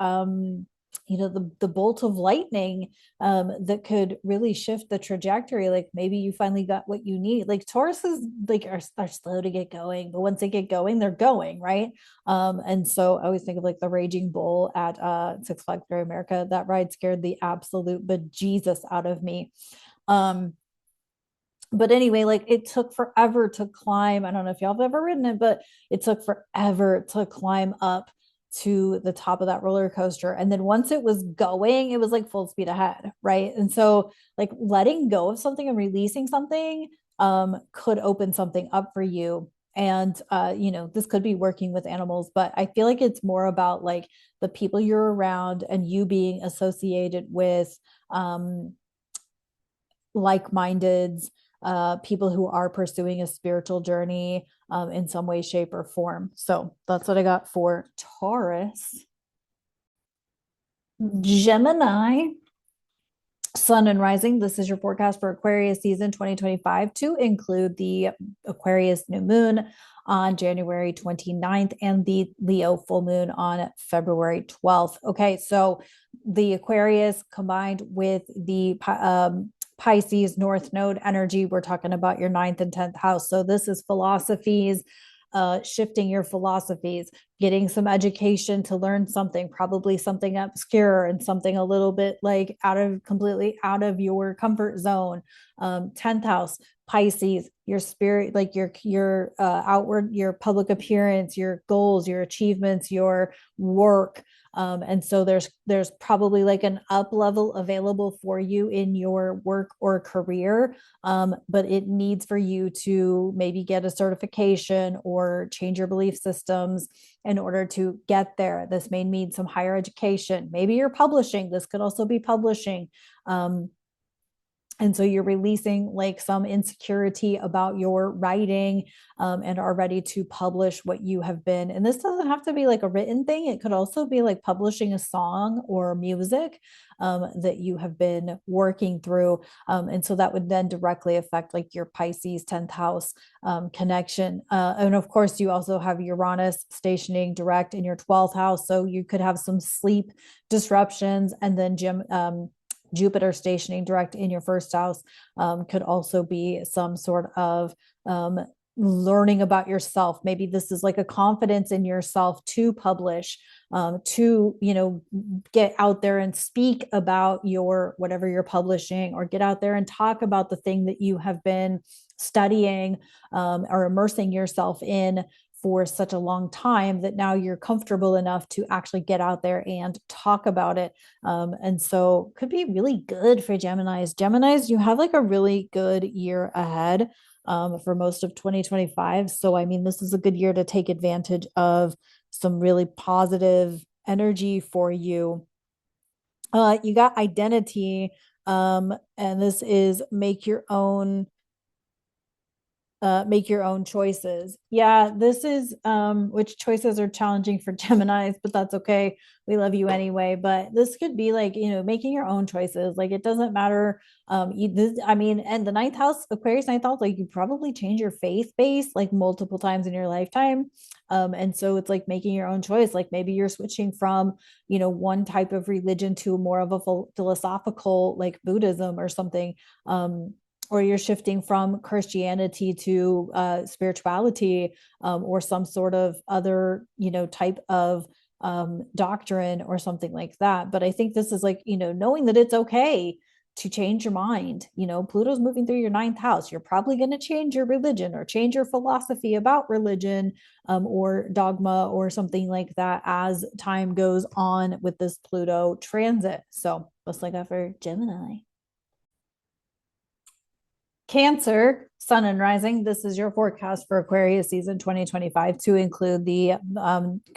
bolt of lightning that could really shift the trajectory. Like maybe you finally got what you need. Like Tauruses like are slow to get going, but once they get going, they're going, right? And so I always think of like the Raging Bull at Six Flags Great America. That ride scared the absolute bejesus out of me. But anyway, like it took forever to climb. I don't know if y'all have ever ridden it, but it took forever to climb up to the top of that roller coaster. And then once it was going, it was like full speed ahead, right? And so like letting go of something and releasing something could open something up for you. And this could be working with animals, but I feel like it's more about like the people you're around and you being associated with like-minded people who are pursuing a spiritual journey in some way, shape, or form. So that's what I got for Taurus. Gemini. Sun and rising, this is your forecast for Aquarius season 2025 to include the Aquarius new moon on January 29th and the Leo full moon on February 12th. Okay, so the Aquarius combined with the Pisces North Node energy, we're talking about your ninth and 10th house. So this is philosophies, shifting your philosophies, getting some education to learn something, probably something obscure and something a little bit like completely out of your comfort zone. 10th house, Pisces, your spirit, like your outward, your public appearance, your goals, your achievements, your work. And so there's probably like an up level available for you in your work or career, but it needs for you to maybe get a certification or change your belief systems in order to get there. This may need some higher education. Maybe you're publishing. This could also be publishing. And so you're releasing like some insecurity about your writing, and are ready to publish what you have been. And this doesn't have to be like a written thing. It could also be like publishing a song or music, that you have been working through. And so that would then directly affect like your Pisces 10th house connection. And of course, you also have Uranus stationing direct in your 12th house. So you could have some sleep disruptions, and then Jupiter stationing direct in your first house could also be some sort of learning about yourself. Maybe this is like a confidence in yourself to publish, to, get out there and speak about your whatever you're publishing, or get out there and talk about the thing that you have been studying, or immersing yourself in for such a long time that now you're comfortable enough to actually get out there and talk about it. And so could be really good for Geminis. Geminis, you have like a really good year ahead, for most of 2025. So, I mean, this is a good year to take advantage of some really positive energy for you. You got identity, and this is make your own choices. Yeah, this is which choices are challenging for Geminis, but that's okay. We love you anyway. But this could be like, making your own choices. Like it doesn't matter. I mean, and the ninth house, Aquarius ninth house, like you probably change your faith base like multiple times in your lifetime. And so it's like making your own choice. Like maybe you're switching from, one type of religion to more of a philosophical, like Buddhism or something. Or you're shifting from Christianity to spirituality, or some sort of other, type of doctrine or something like that. But I think this is like, knowing that it's okay to change your mind. Pluto's moving through your ninth house. You're probably going to change your religion or change your philosophy about religion, or dogma or something like that as time goes on with this Pluto transit. So just like that for Gemini. Cancer, sun and rising. This is your forecast for Aquarius season 2025 to include the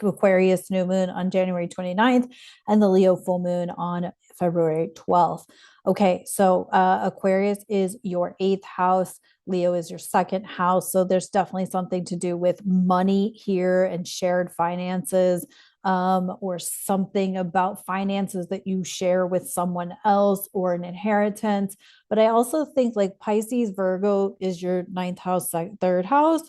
Aquarius new moon on January 29th and the Leo full moon on February 12th. Okay, so Aquarius is your eighth house. Leo is your second house. So there's definitely something to do with money here and shared finances, or something about finances that you share with someone else, or an inheritance. But I also think like Pisces, Virgo is your ninth house, third house.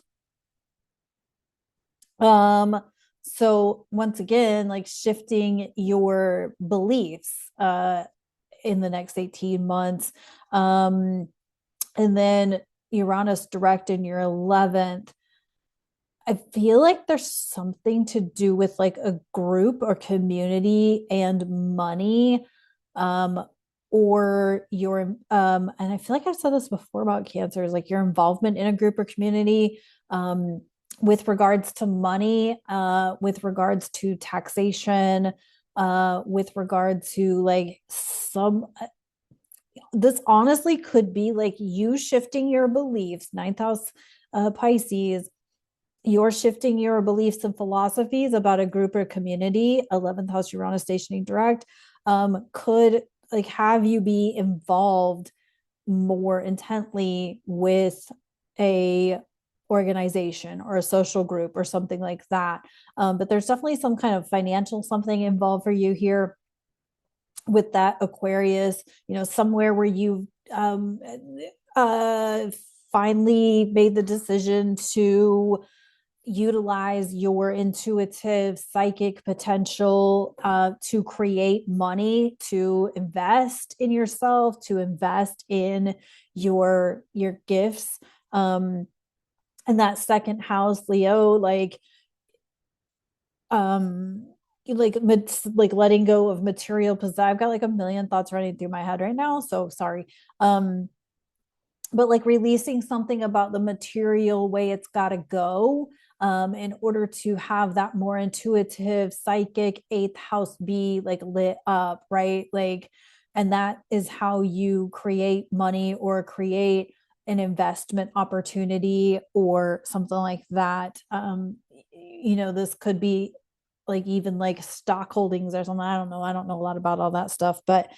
Um, so once again, like shifting your beliefs in the next 18 months. And then Uranus direct in your 11th. I feel like there's something to do with like a group or community and money, um, or your and I feel like I've said this before about Cancer, is like your involvement in a group or community, with regards to money, with regards to taxation, with regard to like some this honestly could be like you shifting your beliefs, ninth house Pisces, you're shifting your beliefs and philosophies about a group or community. 11th house Uranus stationing direct, could like have you be involved more intently with a organization or a social group or something like that. But there's definitely some kind of financial something involved for you here. with that Aquarius, somewhere where you uh, finally made the decision to utilize your intuitive psychic potential to create money, to invest in yourself, to invest in your gifts. And that second house, Leo, um like letting go of material possession. I've got like a million thoughts running through my head right now, so sorry. But like releasing something about the material way it's got to go, in order to have that more intuitive psychic eighth house be like lit up, right? Like, and that is how you create money or create an investment opportunity or something like that. This could be like even like stock holdings or something. I don't know a lot about all that stuff, but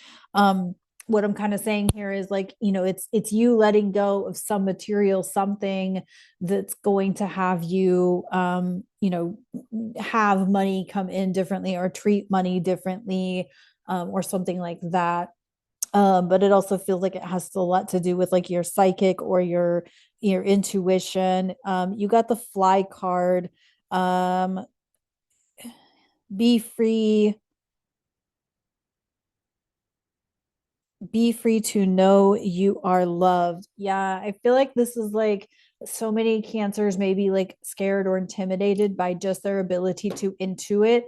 what I'm kind of saying here is like, it's you letting go of some material, something that's going to have you, have money come in differently or treat money differently, or something like that. But it also feels like it has a lot to do with like your psychic or your intuition. You got the fly card. Um, be free, be free to know you are loved. Yeah, I feel like this is like so many cancers may be like scared or intimidated by just their ability to intuit,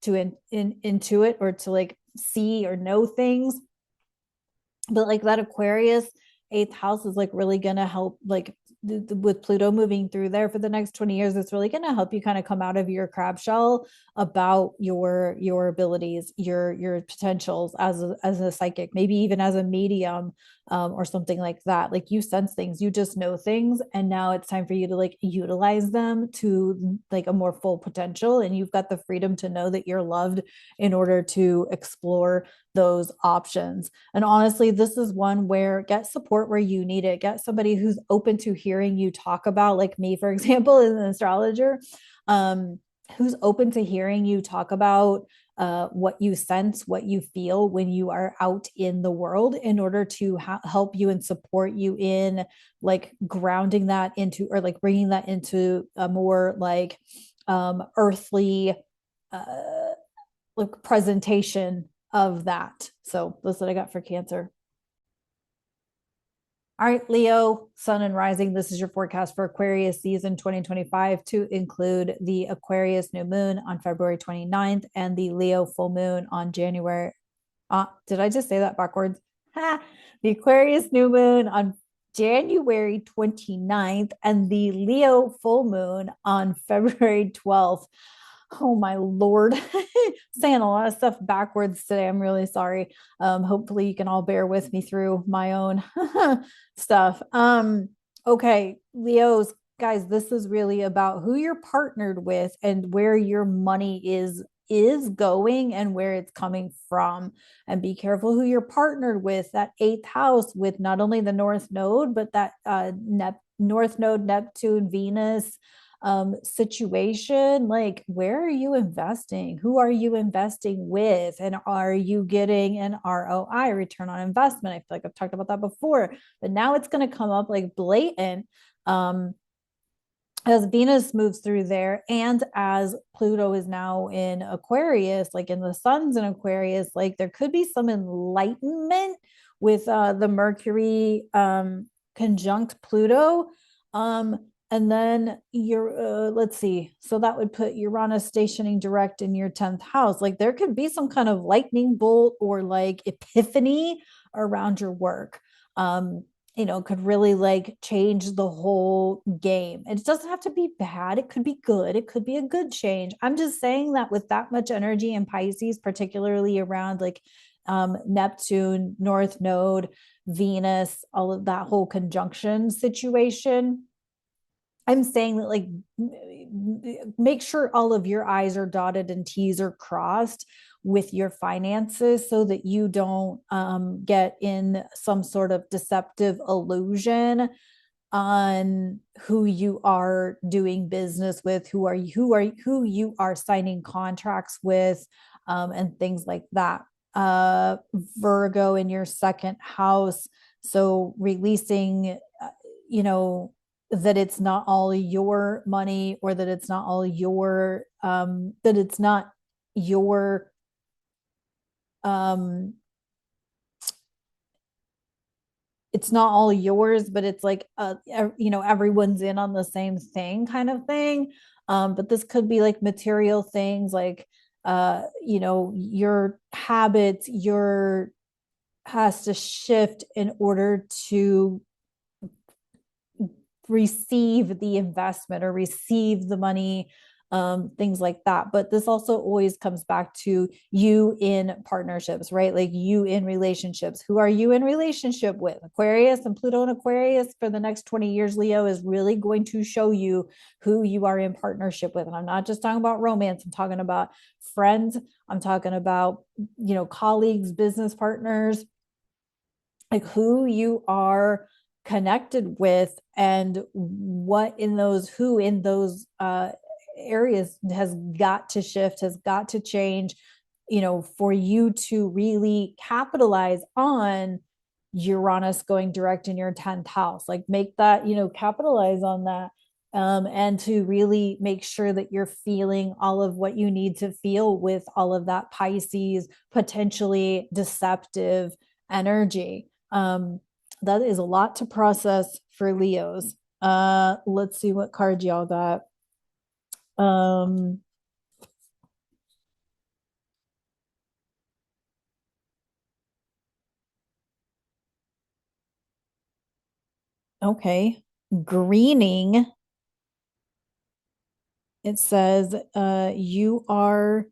intuit or to like see or know things. But like that Aquarius eighth house is like really going to help, like with Pluto moving through there for the next 20 years, it's really going to help you kind of come out of your crab shell about your abilities, your potentials as a psychic, maybe even as a medium, or something like that. Like you sense things, you just know things, and now it's time for you to like utilize them to like a more full potential, and you've got the freedom to know that you're loved in order to explore those options. And honestly, this is one where get support where you need it. Get somebody who's open to hearing you talk about, like me, for example, as an astrologer, who's open to hearing you talk about what you sense, what you feel when you are out in the world, in order to help you and support you in like grounding that into, or like bringing that into a more like earthly like presentation of that. So that's what I got for Cancer. All right, Leo, Sun and Rising. This is your forecast for Aquarius season 2025, to include the Aquarius new moon on February 29th and the Leo full moon on January. Did I just say that backwards? Ha! The Aquarius new moon on January 29th and the Leo full moon on February 12th. Oh my Lord. Saying a lot of stuff backwards today. I'm really sorry. Hopefully you can all bear with me through my own stuff. Okay, Leos, guys, this is really about who you're partnered with and where your money is going and where it's coming from. And be careful who you're partnered with. That eighth house with not only the North Node, but that North Node, Neptune, Venus situation. Like, where are you investing? Who are you investing with? And are you getting an ROI, return on investment? I feel like I've talked about that before, but now it's going to come up like blatant. As Venus moves through there, and as Pluto is now in Aquarius, like in the sun's in Aquarius, like there could be some enlightenment with the Mercury conjunct Pluto. And then you're, let's see, so that would put Uranus stationing direct in your 10th house. Like there could be some kind of lightning bolt or like epiphany around your work. Could really like change the whole game. It doesn't have to be bad. It could be good. It could be a good change. I'm just saying that with that much energy in Pisces, particularly around like Neptune, North Node, Venus, all of that whole conjunction situation, I'm saying that like make sure all of your I's are dotted and T's are crossed with your finances, so that you don't get in some sort of deceptive illusion on who you are doing business with, who you are signing contracts with, and things like that. Virgo in your second house. So releasing, you know, that it's not all your money, or that it's not all your, that it's not your, um, it's not all yours, but it's like, you know, everyone's in on the same thing kind of thing. But this could be like material things, like, you know, your habits, your has to shift in order to receive the investment or receive the money, things like that. But this also always comes back to you in partnerships, right? Like you in relationships. Who are you in relationship with? Aquarius and Pluto and Aquarius for the next 20 years, Leo, is really going to show you who you are in partnership with. And I'm not just talking about romance, I'm talking about friends, I'm talking about, you know, colleagues, business partners, like who you are connected with, and what in those, who in those areas has got to shift, has got to change, you know, for you to really capitalize on Uranus going direct in your 10th house. Like make that, you know, capitalize on that, and to really make sure that you're feeling all of what you need to feel with all of that Pisces potentially deceptive energy. That is a lot to process for Leos. Let's see what card y'all got. Um, okay. Greening. It says, you are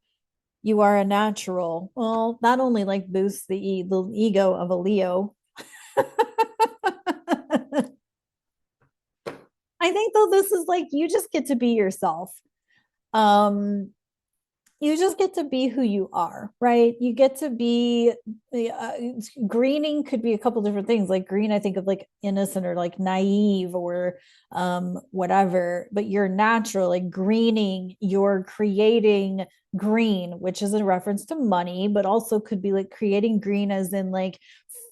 a natural. Well, that only like boosts the ego of a Leo. I think though this is like you just get to be yourself. Um, you just get to be who you are, right? You get to be, uh, greening could be a couple different things. Like green, I think of like innocent or like naive or whatever, but you're natural, like greening, you're creating green, which is a reference to money, but also could be like creating green as in like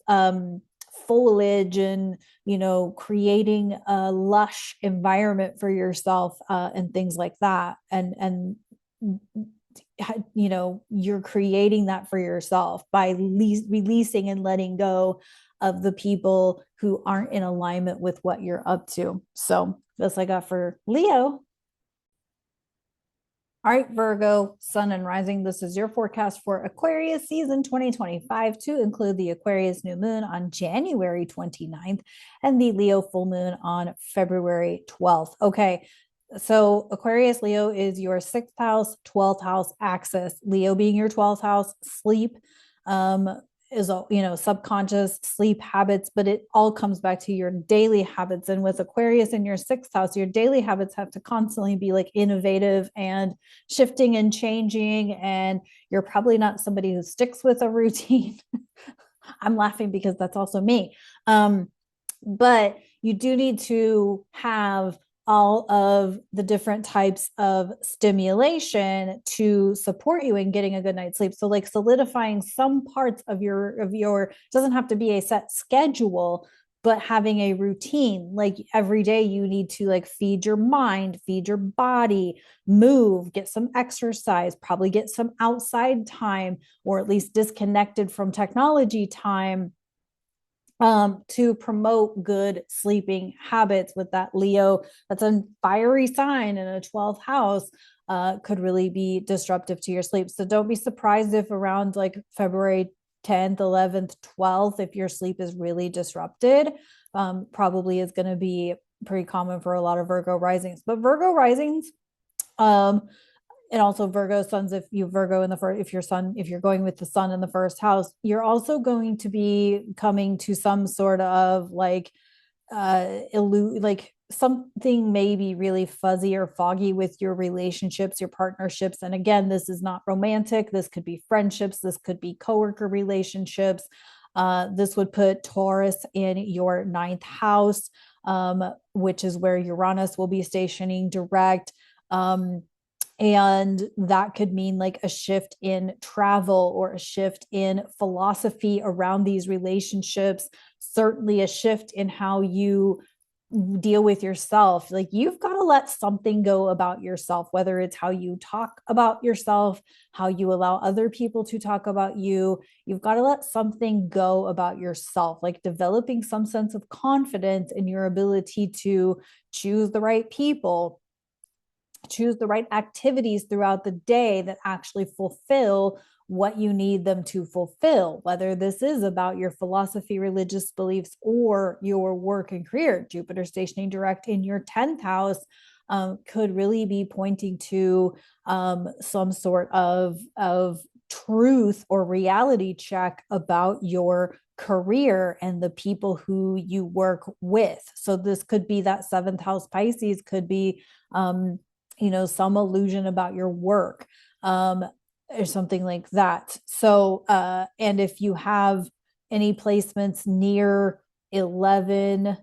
um foliage, and you know, creating a lush environment for yourself, and things like that. And you know, you're creating that for yourself by releasing and letting go of the people who aren't in alignment with what you're up to. So that's what I got for Leo. All right, Virgo, sun and rising. This is your forecast for Aquarius season 2025, to include the Aquarius new moon on January 29th and the Leo full moon on February 12th. Okay, so Aquarius Leo is your sixth house, 12th house axis. Leo being your 12th house, sleep, is, you know, subconscious sleep habits, but it all comes back to your daily habits. And with Aquarius in your sixth house, your daily habits have to constantly be like innovative and shifting and changing. And you're probably not somebody who sticks with a routine. I'm laughing because that's also me. But you do need to have all of the different types of stimulation to support you in getting a good night's sleep. So like solidifying some parts of your doesn't have to be a set schedule, but having a routine. Like every day you need to like feed your mind, feed your body, move, get some exercise, probably get some outside time, or at least disconnected from technology time, to promote good sleeping habits. With that Leo, that's a fiery sign in a 12th house, could really be disruptive to your sleep. So don't be surprised if around like February 10th, 11th, 12th, if your sleep is really disrupted. Probably is going to be pretty common for a lot of Virgo risings. But Virgo risings, um, and also Virgo suns, if you Virgo in the first, if your sun, if you're going with the sun in the first house, you're also going to be coming to some sort of like like something maybe really fuzzy or foggy with your relationships, your partnerships. And again, this is not romantic. This could be friendships. This could be coworker relationships. This would put Taurus in your ninth house, which is where Uranus will be stationing direct. And that could mean like a shift in travel or a shift in philosophy around these relationships, certainly a shift in how you deal with yourself. Like you've got to let something go about yourself, whether it's how you talk about yourself, how you allow other people to talk about you. You've got to let something go about yourself, like developing some sense of confidence in your ability to choose the right people, choose the right activities throughout the day that actually fulfill what you need them to fulfill, whether this is about your philosophy, religious beliefs, or your work and career. Jupiter stationing direct in your 10th house could really be pointing to some sort of truth or reality check about your career and the people who you work with. So this could be that 7th house Pisces, could be some illusion about your work, or something like that. So, and if you have any placements near 11,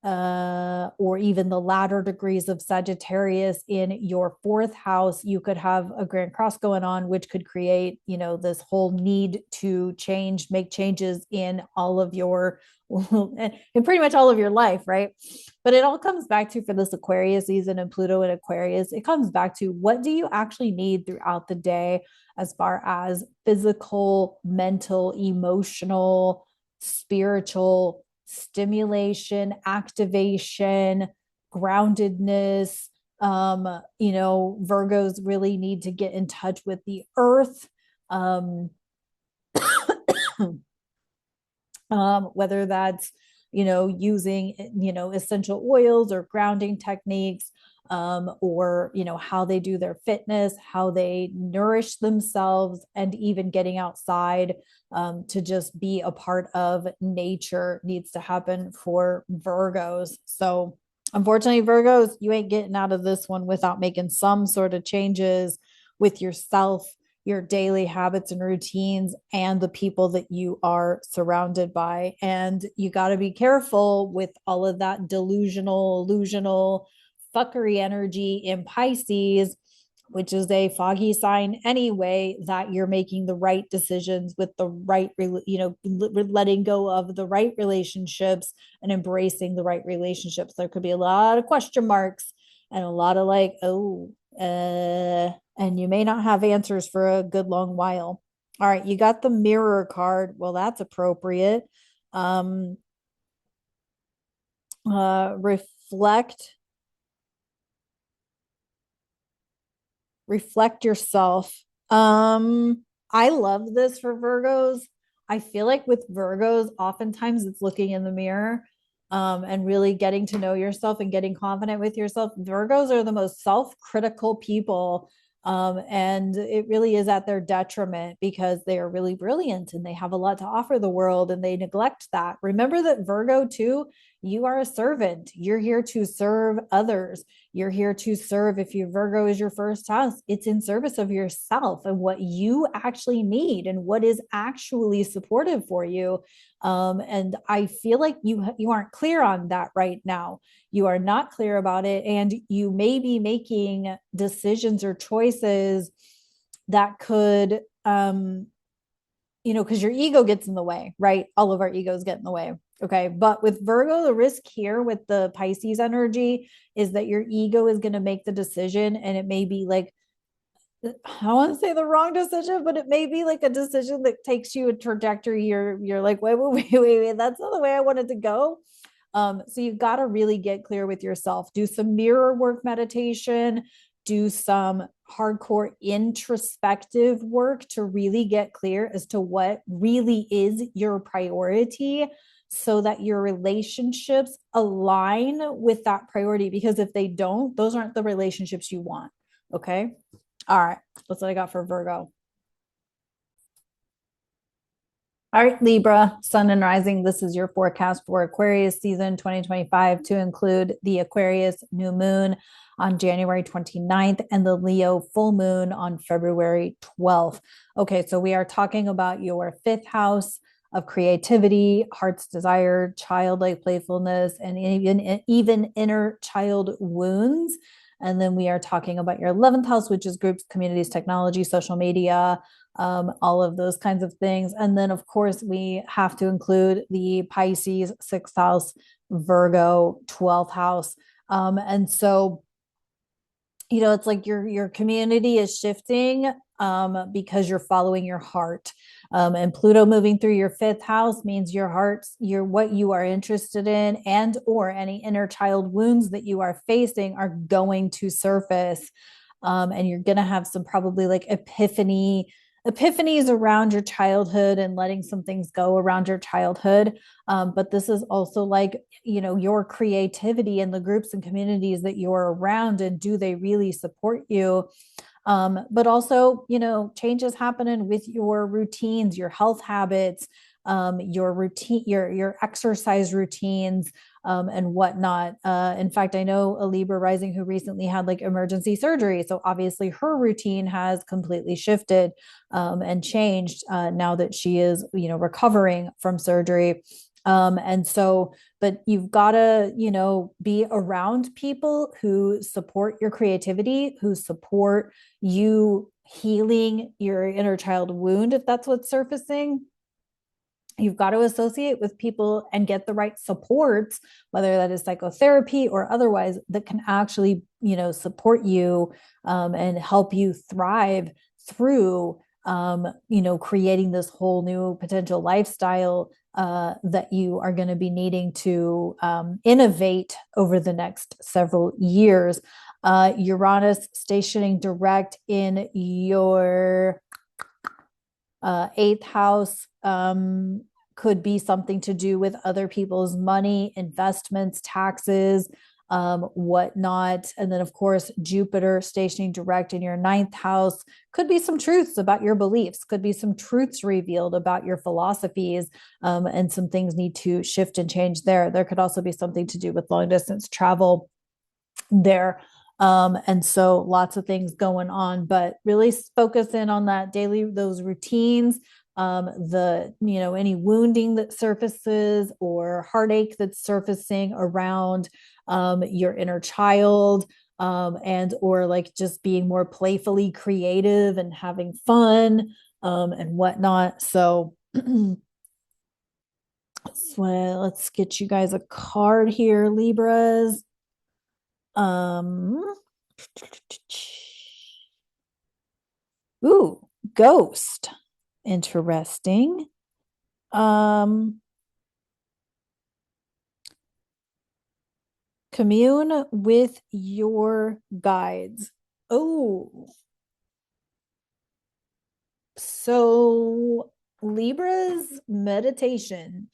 or even the latter degrees of Sagittarius in your 4th house, you could have a grand cross going on, which could create, this whole need to change, make changes in all of your, in pretty much all of your life, right? But it all comes back to, for this Aquarius season and Pluto in Aquarius, it comes back to what do you actually need throughout the day as far as physical, mental, emotional, spiritual stimulation, activation, groundedness. Virgos really need to get in touch with the earth. Whether that's, using, essential oils or grounding techniques, or, how they do their fitness, how they nourish themselves, and even getting outside to just be a part of nature needs to happen for Virgos. So unfortunately, Virgos, you ain't getting out of this one without making some sort of changes with yourself, your daily habits and routines, and the people that you are surrounded by. And you got to be careful with all of that delusional, illusional fuckery energy in Pisces, which is a foggy sign anyway, that you're making the right decisions with the right, letting go of the right relationships and embracing the right relationships. There could be a lot of question marks and a lot of like, and you may not have answers for a good long while. All right, you got the Mirror card. Well, that's appropriate. Reflect yourself. I love this for Virgos. I feel like with Virgos, oftentimes it's looking in the mirror, and really getting to know yourself and getting confident with yourself. Virgos are the most self-critical people. And it really is at their detriment because they are really brilliant and they have a lot to offer the world and they neglect that. Remember that Virgo too, you are a servant. You're here to serve others. You're here to serve. If your Virgo is your first house, it's in service of yourself and what you actually need and what is actually supportive for you. And I feel like you aren't clear on that right now. You are not clear about it, and you may be making decisions or choices that could, because your ego gets in the way, right? All of our egos get in the way. Okay. But with Virgo, the risk here with the Pisces energy is that your ego is going to make the decision, and it may be like, I want to say the wrong decision, but it may be like a decision that takes you a trajectory. You're like, wait, that's not the way I wanted to go. So you've got to really get clear with yourself. Do some mirror work meditation, do some hardcore introspective work to really get clear as to what really is your priority so that your relationships align with that priority. Because if they don't, those aren't the relationships you want. Okay. All right. That's what I got for Virgo. All right, Libra, Sun and Rising. This is your forecast for Aquarius season 2025 to include the Aquarius new moon on January 29th and the Leo full moon on February 12th. Okay, so we are talking about your 5th house of creativity, heart's desire, childlike playfulness, and even inner child wounds. And then we are talking about your 11th house, which is groups, communities, technology, social media, all of those kinds of things. And then, of course, we have to include the Pisces 6th house, Virgo 12th house. And so, it's like your community is shifting because you're following your heart. And Pluto moving through your 5th house means your heart's what you are interested in, and or any inner child wounds that you are facing are going to surface. And you're going to have some probably like epiphanies around your childhood and letting some things go around your childhood. But this is also like, your creativity and the groups and communities that you're around, and do they really support you? But also, changes happening with your routines, your health habits, your routine, your exercise routines, and whatnot. In fact, I know a Libra rising who recently had like emergency surgery. So obviously her routine has completely shifted and changed now that she is, recovering from surgery. And so, but you've got to, be around people who support your creativity, who support you healing your inner child wound, if that's what's surfacing. You've got to associate with people and get the right supports, whether that is psychotherapy or otherwise, that can actually, support you and help you thrive through, creating this whole new potential lifestyle that you are going to be needing to innovate over the next several years. Uranus stationing direct in your 8th house could be something to do with other people's money, investments, taxes, whatnot. And then, of course, Jupiter stationing direct in your 9th house could be some truths about your beliefs, could be some truths revealed about your philosophies, and some things need to shift and change there. There could also be something to do with long distance travel there. And so lots of things going on, but really focus in on that daily, those routines, any wounding that surfaces or heartache that's surfacing around your inner child, and or like just being more playfully creative and having fun, and whatnot. So let's get you guys a card here, Libras. Ooh, ghost. Interesting. Commune with your guides. Oh, so Libra's meditation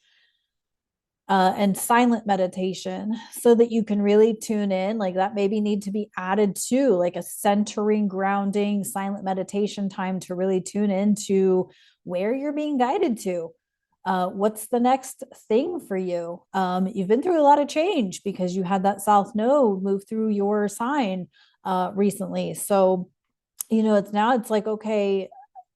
and silent meditation, so that you can really tune in, like that maybe need to be added to like a centering, grounding, silent meditation time to really tune into where you're being guided to. What's the next thing for you? You've been through a lot of change because you had that South Node move through your sign recently. So, it's like, okay,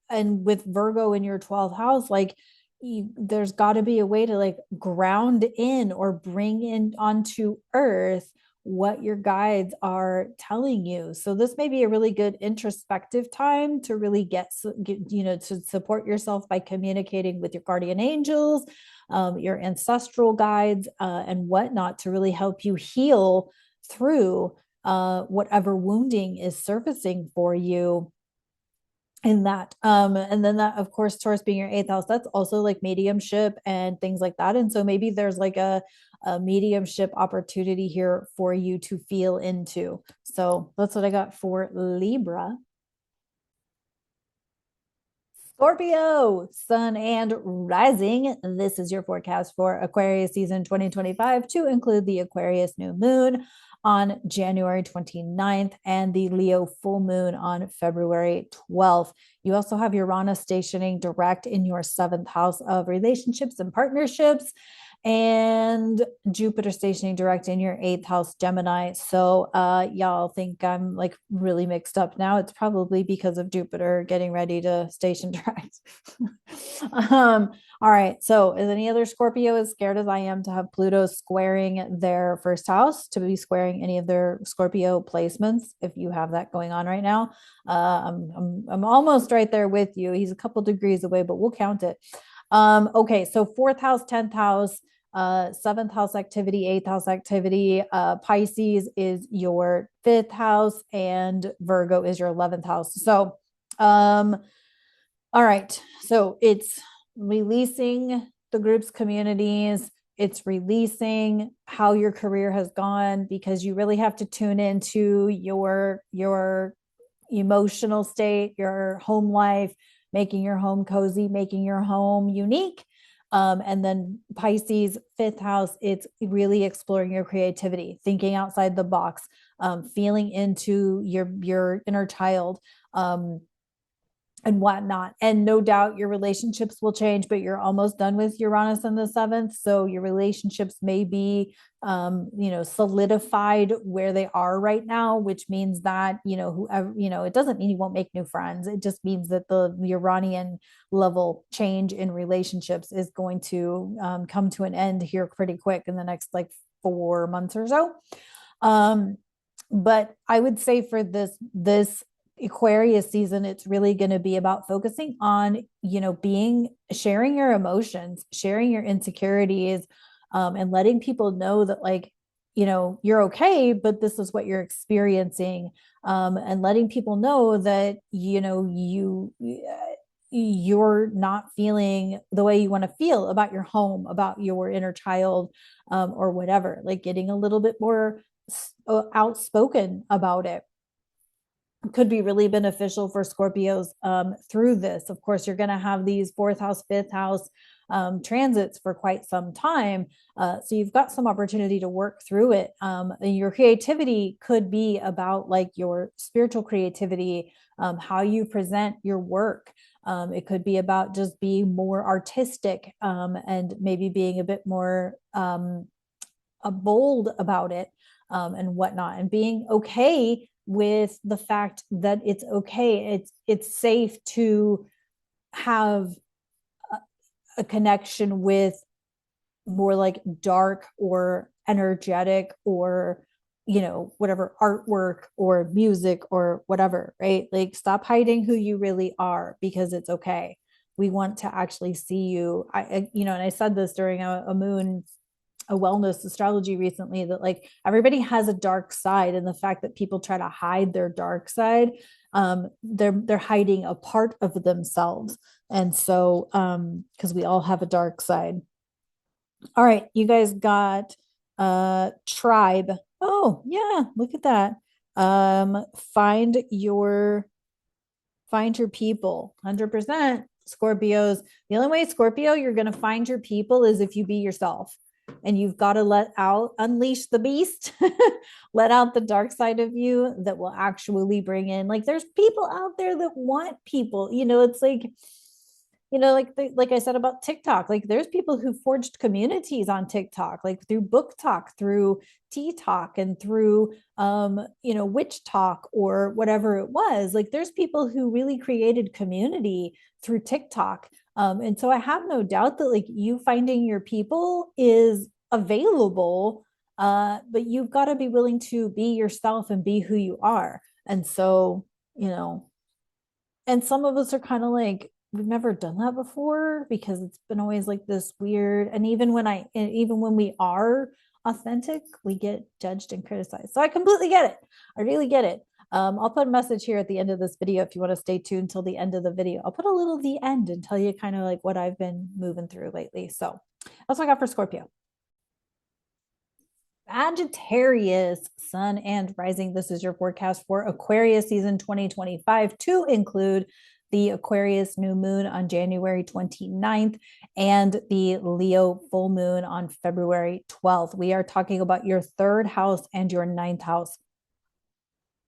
and with Virgo in your 12th house, like there's got to be a way to like ground in or bring in onto earth what your guides are telling you. So this may be a really good introspective time to really get to support yourself by communicating with your guardian angels, your ancestral guides, and whatnot, to really help you heal through whatever wounding is surfacing for you in that. And then that, of course, Taurus being your 8th house, that's also like mediumship and things like that. And so maybe there's like a mediumship opportunity here for you to feel into. So that's what I got for Libra. Scorpio, sun and rising. This is your forecast for Aquarius season 2025, to include the Aquarius new moon on January 29th and the Leo full moon on February 12th. You also have Uranus stationing direct in your 7th house of relationships and partnerships. and Jupiter stationing direct in your 8th house, Gemini. So y'all think I'm like really mixed up now. It's probably because of Jupiter getting ready to station direct. All right. So is any other Scorpio as scared as I am to have Pluto squaring their first house, to be squaring any of their Scorpio placements? If you have that going on right now, I'm almost right there with you. He's a couple degrees away, but we'll count it. Okay. So 4th house, 10th house, 7th house activity, 8th house activity. Pisces is your 5th house, and Virgo is your 11th house. So, all right. So it's releasing the groups, communities. It's releasing how your career has gone, because you really have to tune into your emotional state, your home life, making your home cozy, making your home unique. And then Pisces, 5th house, it's really exploring your creativity, thinking outside the box, feeling into your inner child, and whatnot. And no doubt your relationships will change, but you're almost done with Uranus in the 7th. So your relationships may be, solidified where they are right now, which means that, whoever, it doesn't mean you won't make new friends. It just means that the Uranian level change in relationships is going to come to an end here pretty quick in the next like 4 months or so. But I would say for this Aquarius season, it's really going to be about focusing on, sharing your emotions, sharing your insecurities, and letting people know that, like, you're okay, but this is what you're experiencing. And letting people know that, you're not feeling the way you want to feel about your home, about your inner child, or whatever, like getting a little bit more outspoken about it could be really beneficial for Scorpios through this. Of course, you're going to have these 4th house, 5th house transits for quite some time. So you've got some opportunity to work through it. And your creativity could be about like your spiritual creativity, how you present your work. It could be about just being more artistic, and maybe being a bit more bold about it, and whatnot, and being okay with the fact that it's okay. It's safe to have a connection with more like dark or energetic or whatever artwork or music or whatever, right? Like stop hiding who you really are, because it's okay. We want to actually see you. And I said this during a wellness astrology recently, that like everybody has a dark side, and the fact that people try to hide their dark side, they're hiding a part of themselves. And so because we all have a dark side. All right, you guys got tribe. Oh yeah, look at that. Find your people. 100% Scorpios. The only way, Scorpio, you're going to find your people is if you be yourself. And you've got to unleash the beast, let out the dark side of you that will actually bring in, like, there's people out there that want people, it's like, like I said about TikTok, like there's people who forged communities on TikTok, like through book talk, through tea talk, and through, witch talk or whatever it was. Like there's people who really created community through TikTok. And so I have no doubt that like you finding your people is available, but you've got to be willing to be yourself and be who you are. And so, and some of us are kind of like, we've never done that before, because it's been always like this weird. And even when we are authentic, we get judged and criticized. So I completely get it. I really get it. I'll put a message here at the end of this video if you want to stay tuned till the end of the video. I'll put a little the end and tell you kind of like what I've been moving through lately. So that's what I got for Scorpio. Sagittarius, sun and rising. This is your forecast for Aquarius season 2025, to include the Aquarius new moon on January 29th and the Leo full moon on February 12th. We are talking about your 3rd house and your 9th house.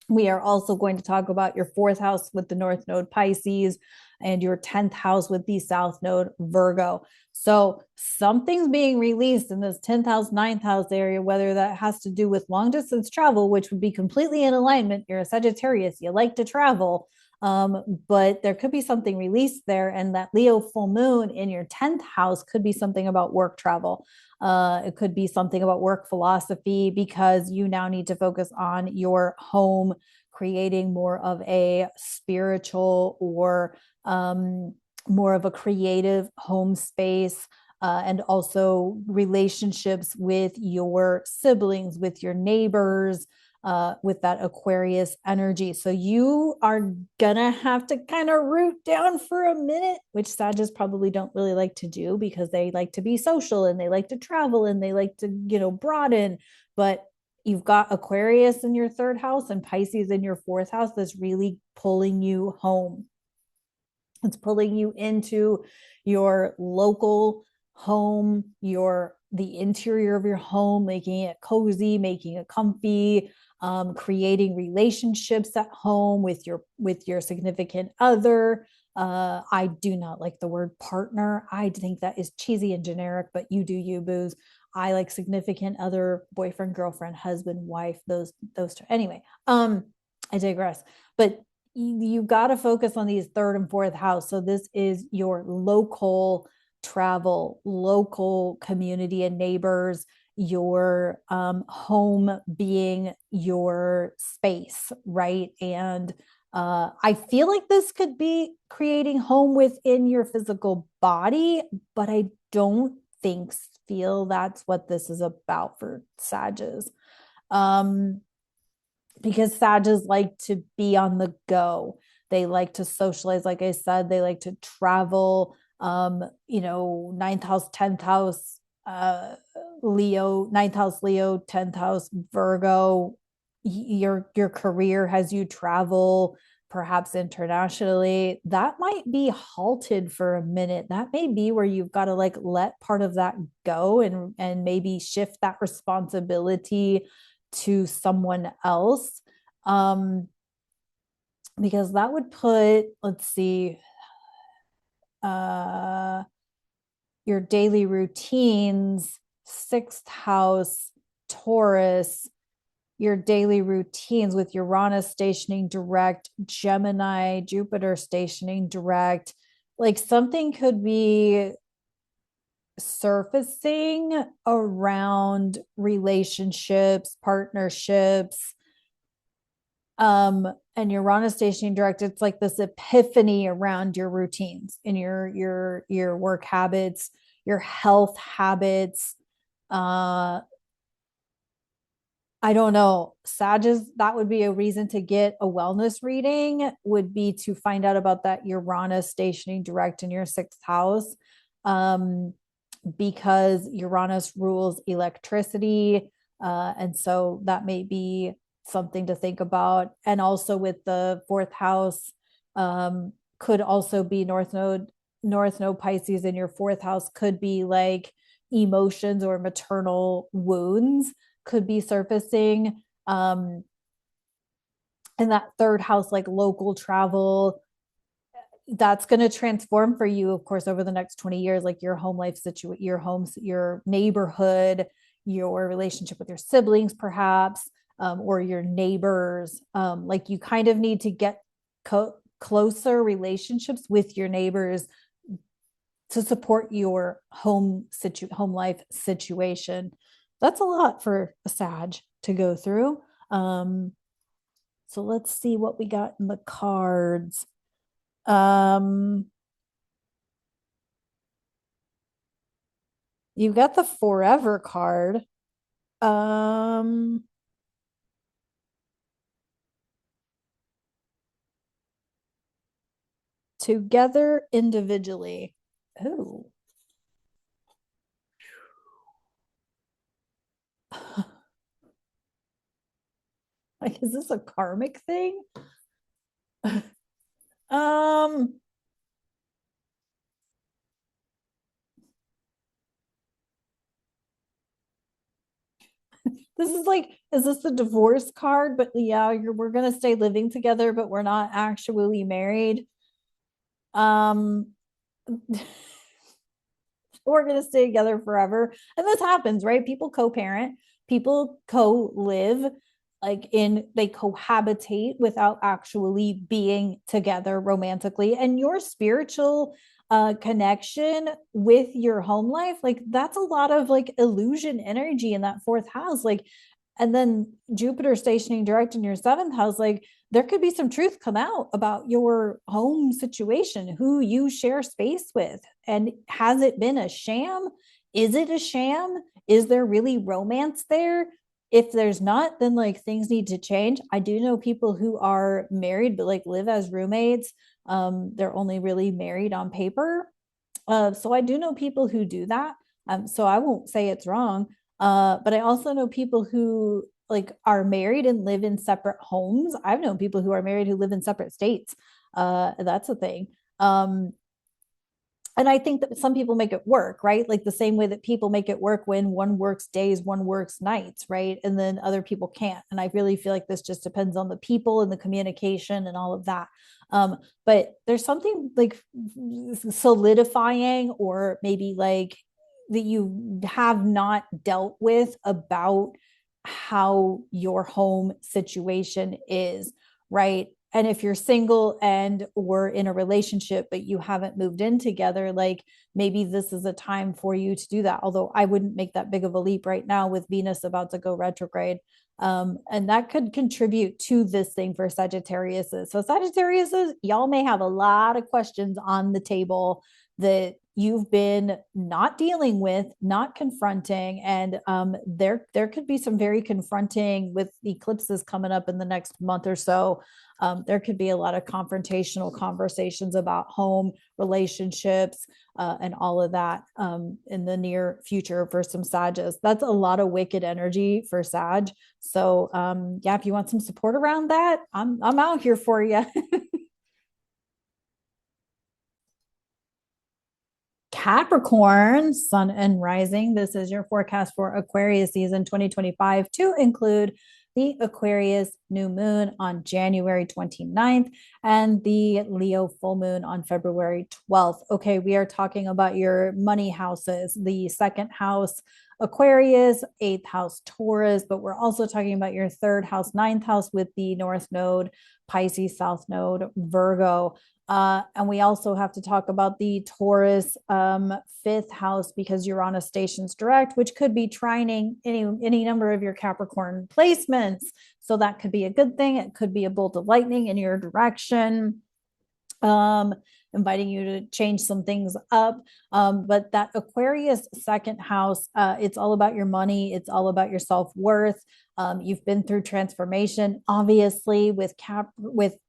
We are also going to talk about your fourth house with the North Node Pisces and your 10th house with the South Node Virgo. So something's being released in this 10th house, 9th house area, whether that has to do with long distance travel, which would be completely in alignment. You're a Sagittarius, you like to travel. But there could be something released there, and that Leo full moon in your 10th house could be something about work travel. It could be something about work philosophy, because you now need to focus on your home, creating more of a spiritual or more of a creative home space. And also relationships with your siblings, with your neighbors, with that Aquarius energy. So you are gonna have to kind of root down for a minute, which Sagittarius probably don't really like to do, because they like to be social and they like to travel and they like to, broaden. But you've got Aquarius in your third house and Pisces in your fourth house that's really pulling you home. It's pulling you into your local home, the interior of your home, making it cozy, making it comfy, creating relationships at home with your significant other. I do not like the word partner. I think that is cheesy and generic, but you do you, booze. I like significant other, boyfriend, girlfriend, husband, wife, those two. Anyway, I digress. But you got to focus on these third and fourth house. So this is your local travel, local community and neighbors, your home being your space, right? And I feel like this could be creating home within your physical body, but I don't feel that's what this is about for Sagittarius. Because Sagittarius like to be on the go. They like to socialize. Like I said, they like to travel. Ninth house, 10th house, Leo, ninth house, Leo, 10th house, Virgo. Your career has you travel, perhaps internationally. That might be halted for a minute. That may be where you've got to like let part of that go, and maybe shift that responsibility to someone else. Because that would put, let's see, uh, your daily routines, sixth house, Taurus, your daily routines with Uranus stationing direct, Gemini, Jupiter stationing direct. Like something could be surfacing around relationships, partnerships, and Uranus stationing direct. It's like this epiphany around your routines and your work habits, your health habits. I don't know, Sagittarius, that would be a reason to get a wellness reading, would be to find out about that Uranus stationing direct in your sixth house. Because Uranus rules electricity. And so that may be something to think about. And also with the fourth house, could also be North Node Pisces in your fourth house, could be like emotions or maternal wounds could be surfacing. And that third house, like local travel, that's going to transform for you, of course, over the next 20 years, like your home life situation, your homes, your neighborhood, your relationship with your siblings, perhaps, or your neighbors. Like you kind of need to get closer relationships with your neighbors to support your home life situation. That's a lot for a Sag to go through. So let's see what we got in the cards. You got the forever card. Um, together individually. Oh. Like, is this a karmic thing? um, This is like, is this the divorce card? But yeah, we're gonna stay living together, but we're not actually married. Um, we're going to stay together forever. And this happens, right? People co-parent, people co-live, like in they cohabitate without actually being together romantically. And your spiritual connection with your home life, like that's a lot of like illusion energy in that fourth house. Like, and then Jupiter stationing direct in your seventh house, like there could be some truth come out about your home situation, who you share space with. And has it been a sham? Is it a sham? Is there really romance there? If there's not, then like things need to change. I do know people who are married, but like live as roommates. They're only really married on paper. So I do know people who do that. So I won't say it's wrong. But I also know people who like are married and live in separate homes. I've known people who are married who live in separate states. That's a thing. Um, and I think that some people make it work, right? Like the same way that people make it work when one works days, one works nights, right? And then other people can't. And I really feel like this just depends on the people and the communication and all of that. But there's something like solidifying or maybe like that you have not dealt with about how your home situation is, right? And if you're single and or in a relationship but you haven't moved in together, like maybe this is a time for you to do that, although I wouldn't make that big of a leap right now with Venus about to go retrograde. And that could contribute to this thing for Sagittarius. So Sagittarius, y'all may have a lot of questions on the table that you've been not dealing with, not confronting, and there could be some very confronting with eclipses coming up in the next month or so. There could be a lot of confrontational conversations about home relationships and all of that in the near future for some Sages. That's a lot of wicked energy for Sag. So yeah, if you want some support around that, I'm out here for you. Capricorn, sun and rising. This is your forecast for Aquarius season 2025 to include the Aquarius new moon on January 29th and the Leo full moon on February 12th. Okay, we are talking about your money houses, the second house, Aquarius, eighth house, Taurus, but we're also talking about your third house, ninth house with the North Node, Pisces, South Node, Virgo. And we also have to talk about the Taurus fifth house because Uranus stations direct, which could be trining any number of your Capricorn placements. So that could be a good thing. It could be a bolt of lightning in your direction. Inviting you to change some things up. But that Aquarius second house, it's all about your money. It's all about your self-worth. You've been through transformation, obviously, with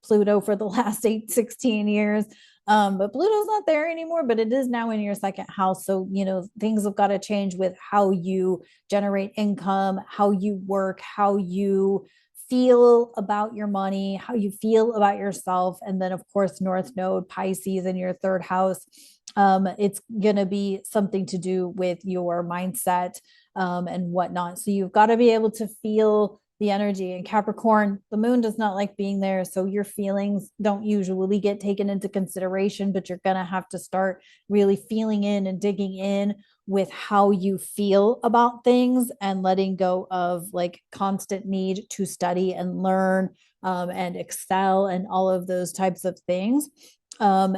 Pluto for the last 16 years. But Pluto's not there anymore, but it is now in your second house. So, things have got to change with how you generate income, how you work, how you feel about your money, how you feel about yourself. And then, of course, North Node, Pisces in your third house. It's going to be something to do with your mindset and whatnot. So you've got to be able to feel the energy. And Capricorn, the moon does not like being there. So your feelings don't usually get taken into consideration, but you're going to have to start really feeling in and digging in with how you feel about things and letting go of like constant need to study and learn and excel and all of those types of things. And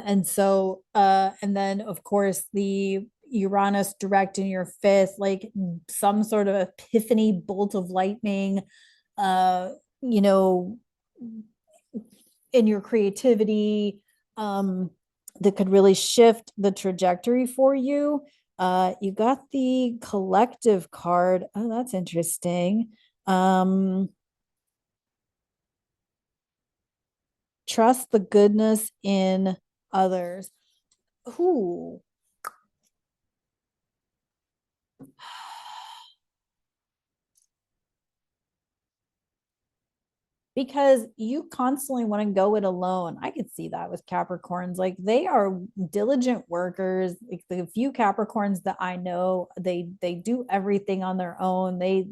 then of course the Uranus direct in your fifth, like some sort of epiphany bolt of lightning, uh, you know, in your creativity, that could really shift the trajectory for you. You got the collective card. Oh, that's interesting. Trust the goodness in others. Ooh. Because you constantly want to go it alone. I could see that with Capricorns. Like they are diligent workers. Like the few Capricorns that I know, they do everything on their own. They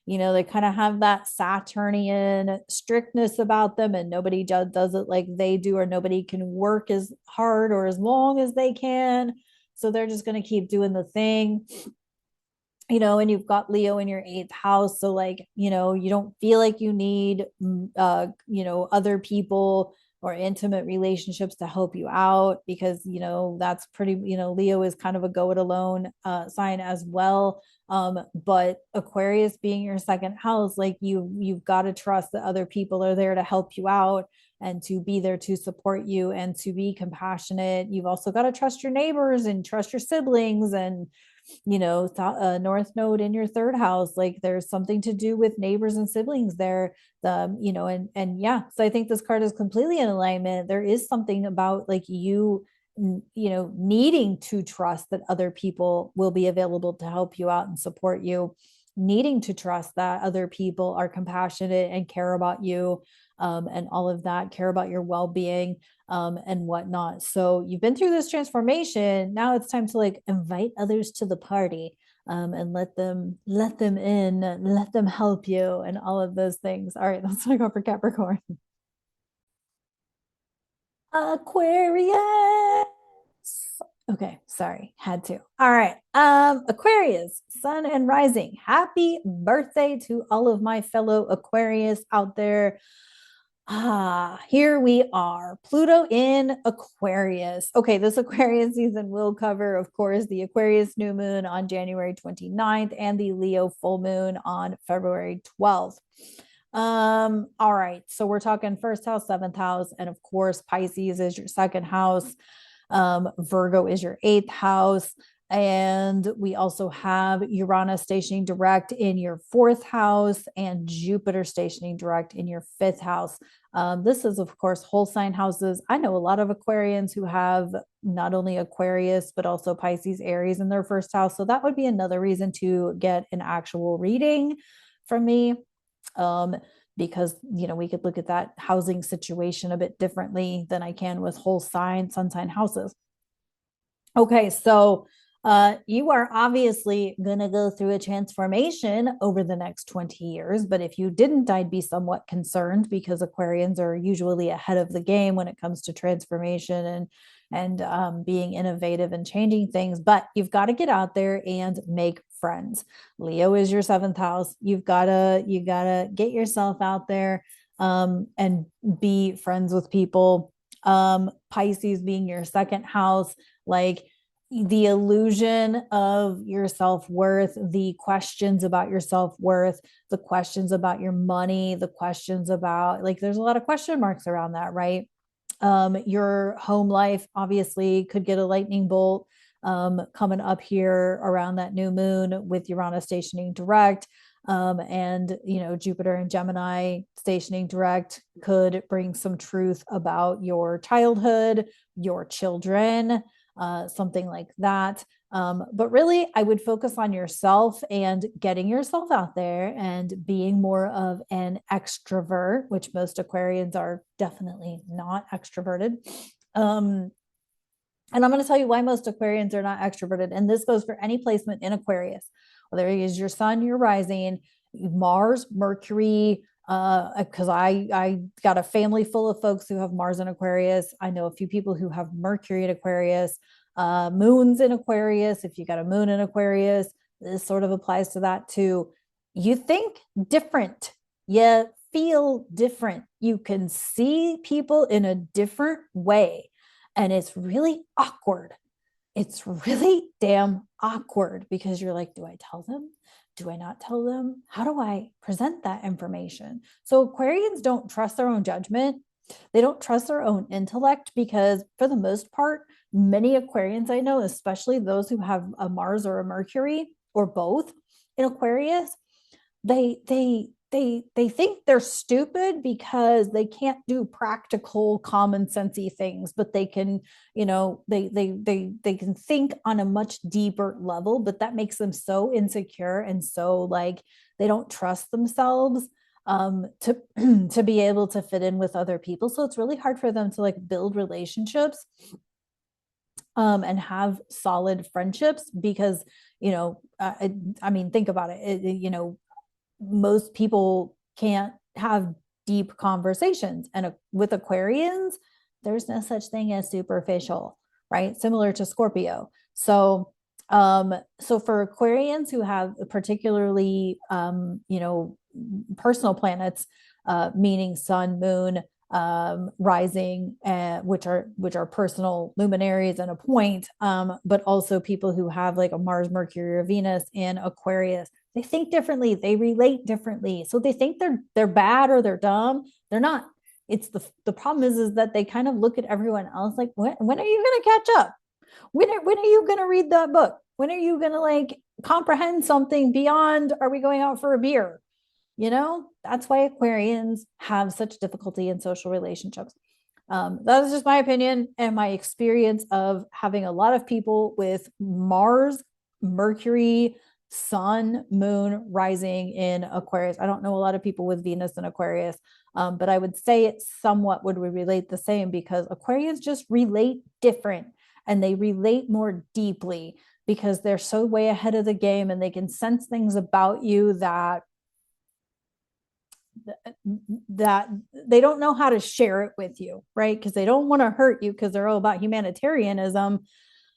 They kind of have that Saturnian strictness about them, and nobody does it like they do, or nobody can work as hard or as long as they can. So they're just going to keep doing the thing. And you've got Leo in your eighth house. So like, you don't feel like you need, other people or intimate relationships to help you out, because, that's pretty, Leo is kind of a go it alone sign as well. But Aquarius being your second house, like you've got to trust that other people are there to help you out and to be there to support you and to be compassionate. You've also got to trust your neighbors and trust your siblings, and North Node in your third house, like there's something to do with neighbors and siblings there. And yeah, so I think this card is completely in alignment. There is something about like needing to trust that other people will be available to help you out and support you, needing to trust that other people are compassionate and care about you, and all of that, care about your well-being, and whatnot. So you've been through this transformation. Now it's time to like invite others to the party, and let them in, let them help you, and all of those things. All right, let's go for Capricorn. Aquarius. Okay, sorry, had to. All right. Aquarius, sun and rising. Happy birthday to all of my fellow Aquarius out there. Here we are. Pluto in Aquarius. Okay, this Aquarius season will cover, of course, the Aquarius new moon on January 29th and the Leo full moon on February 12th. All right. So we're talking first house, seventh house, and of course, Pisces is your second house. Virgo is your eighth house. And we also have Uranus stationing direct in your fourth house and Jupiter stationing direct in your fifth house. This is, of course, whole sign houses. I know a lot of Aquarians who have not only Aquarius, but also Pisces, Aries in their first house. So that would be another reason to get an actual reading from me. Because we could look at that housing situation a bit differently than I can with whole sign, sun sign houses. Okay, so you are obviously going to go through a transformation over the next 20 years. But if you didn't, I'd be somewhat concerned, because Aquarians are usually ahead of the game when it comes to transformation and being innovative and changing things. But you've got to get out there and make friends. Leo is your seventh house. You gotta get yourself out there, and be friends with people. Pisces being your second house, like the illusion of your self-worth, the questions about your self-worth, the questions about your money, the questions about, like, there's a lot of question marks around that, right? Your home life obviously could get a lightning bolt coming up here around that new moon with Uranus stationing direct. And Jupiter and Gemini stationing direct could bring some truth about your childhood, your children, something like that. But really, I would focus on yourself and getting yourself out there and being more of an extrovert, which most Aquarians are definitely not extroverted. And I'm going to tell you why most Aquarians are not extroverted. And this goes for any placement in Aquarius. Whether it is your sun, your rising, Mars, Mercury, because I got a family full of folks who have Mars in Aquarius. I know a few people who have Mercury in Aquarius, moons in Aquarius. If you got a moon in Aquarius, this sort of applies to that too. You think different. You feel different. You can see people in a different way. And it's really awkward. It's really damn awkward, because you're like, do I tell them? Do I not tell them? How do I present that information? So Aquarians don't trust their own judgment. They don't trust their own intellect, because for the most part, many Aquarians I know, especially those who have a Mars or a Mercury or both in Aquarius, they think they're stupid because they can't do practical, common sensey things, but they can, they can think on a much deeper level. But that makes them so insecure and so like they don't trust themselves to to be able to fit in with other people. So it's really hard for them to like build relationships and have solid friendships, because I mean, think about it, most people can't have deep conversations. And with Aquarians, there's no such thing as superficial, right? Similar to Scorpio. So for Aquarians who have particularly, personal planets, meaning sun, moon, rising, which are personal luminaries and a point, but also people who have like a Mars, Mercury, or Venus in Aquarius. They think differently, they relate differently. So they think they're bad or they're dumb. They're not. It's the problem is that they kind of look at everyone else like, when are you going to catch up? When are you going to read that book? When are you going to like comprehend something beyond, are we going out for a beer? That's why Aquarians have such difficulty in social relationships. That is just my opinion and my experience of having a lot of people with Mars, Mercury, Sun, Moon, rising in Aquarius. I don't know a lot of people with Venus in Aquarius, but I would say it somewhat would relate the same, because Aquarians just relate different and they relate more deeply because they're so way ahead of the game and they can sense things about you that they don't know how to share it with you, right? Because they don't want to hurt you because they're all about humanitarianism.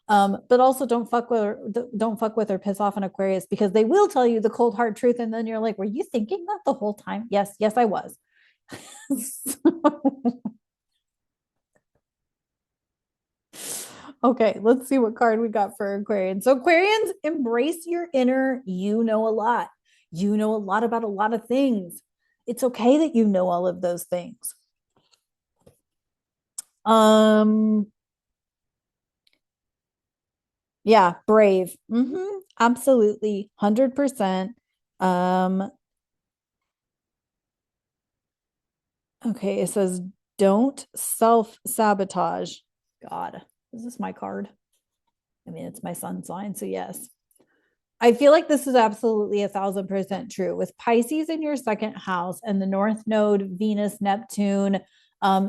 But also don't fuck with or piss off an Aquarius, because they will tell you the cold hard truth, and then you're like, were you thinking that the whole time? Yes, I was. Okay, let's see what card we got for Aquarians. So Aquarians, embrace your inner, you know a lot. You know a lot about a lot of things. It's okay that you know all of those things. Yeah, brave. Absolutely. 100%. Okay, it says don't self-sabotage. God, is this my card? I mean, it's my sun sign, so yes. I feel like this is absolutely 1,000% true. With Pisces in your second house and the North Node, Venus, Neptune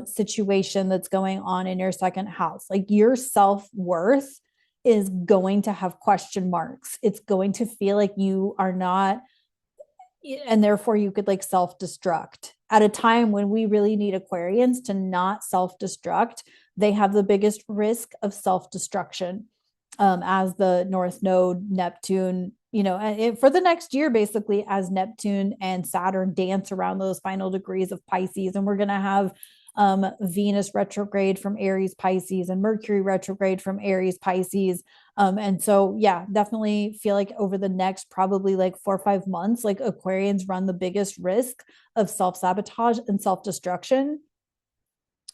situation that's going on in your second house, like your self worth is going to have question marks. It's going to feel like you are not, and therefore you could like self destruct at a time when we really need Aquarians to not self destruct. They have the biggest risk of self destruction, as the North Node, Neptune, for the next year, basically, as Neptune and Saturn dance around those final degrees of Pisces. And we're going to have Venus retrograde from Aries, Pisces, and Mercury retrograde from Aries, Pisces. And so, yeah, definitely feel like over the next probably like 4 or 5 months, like Aquarians run the biggest risk of self-sabotage and self-destruction,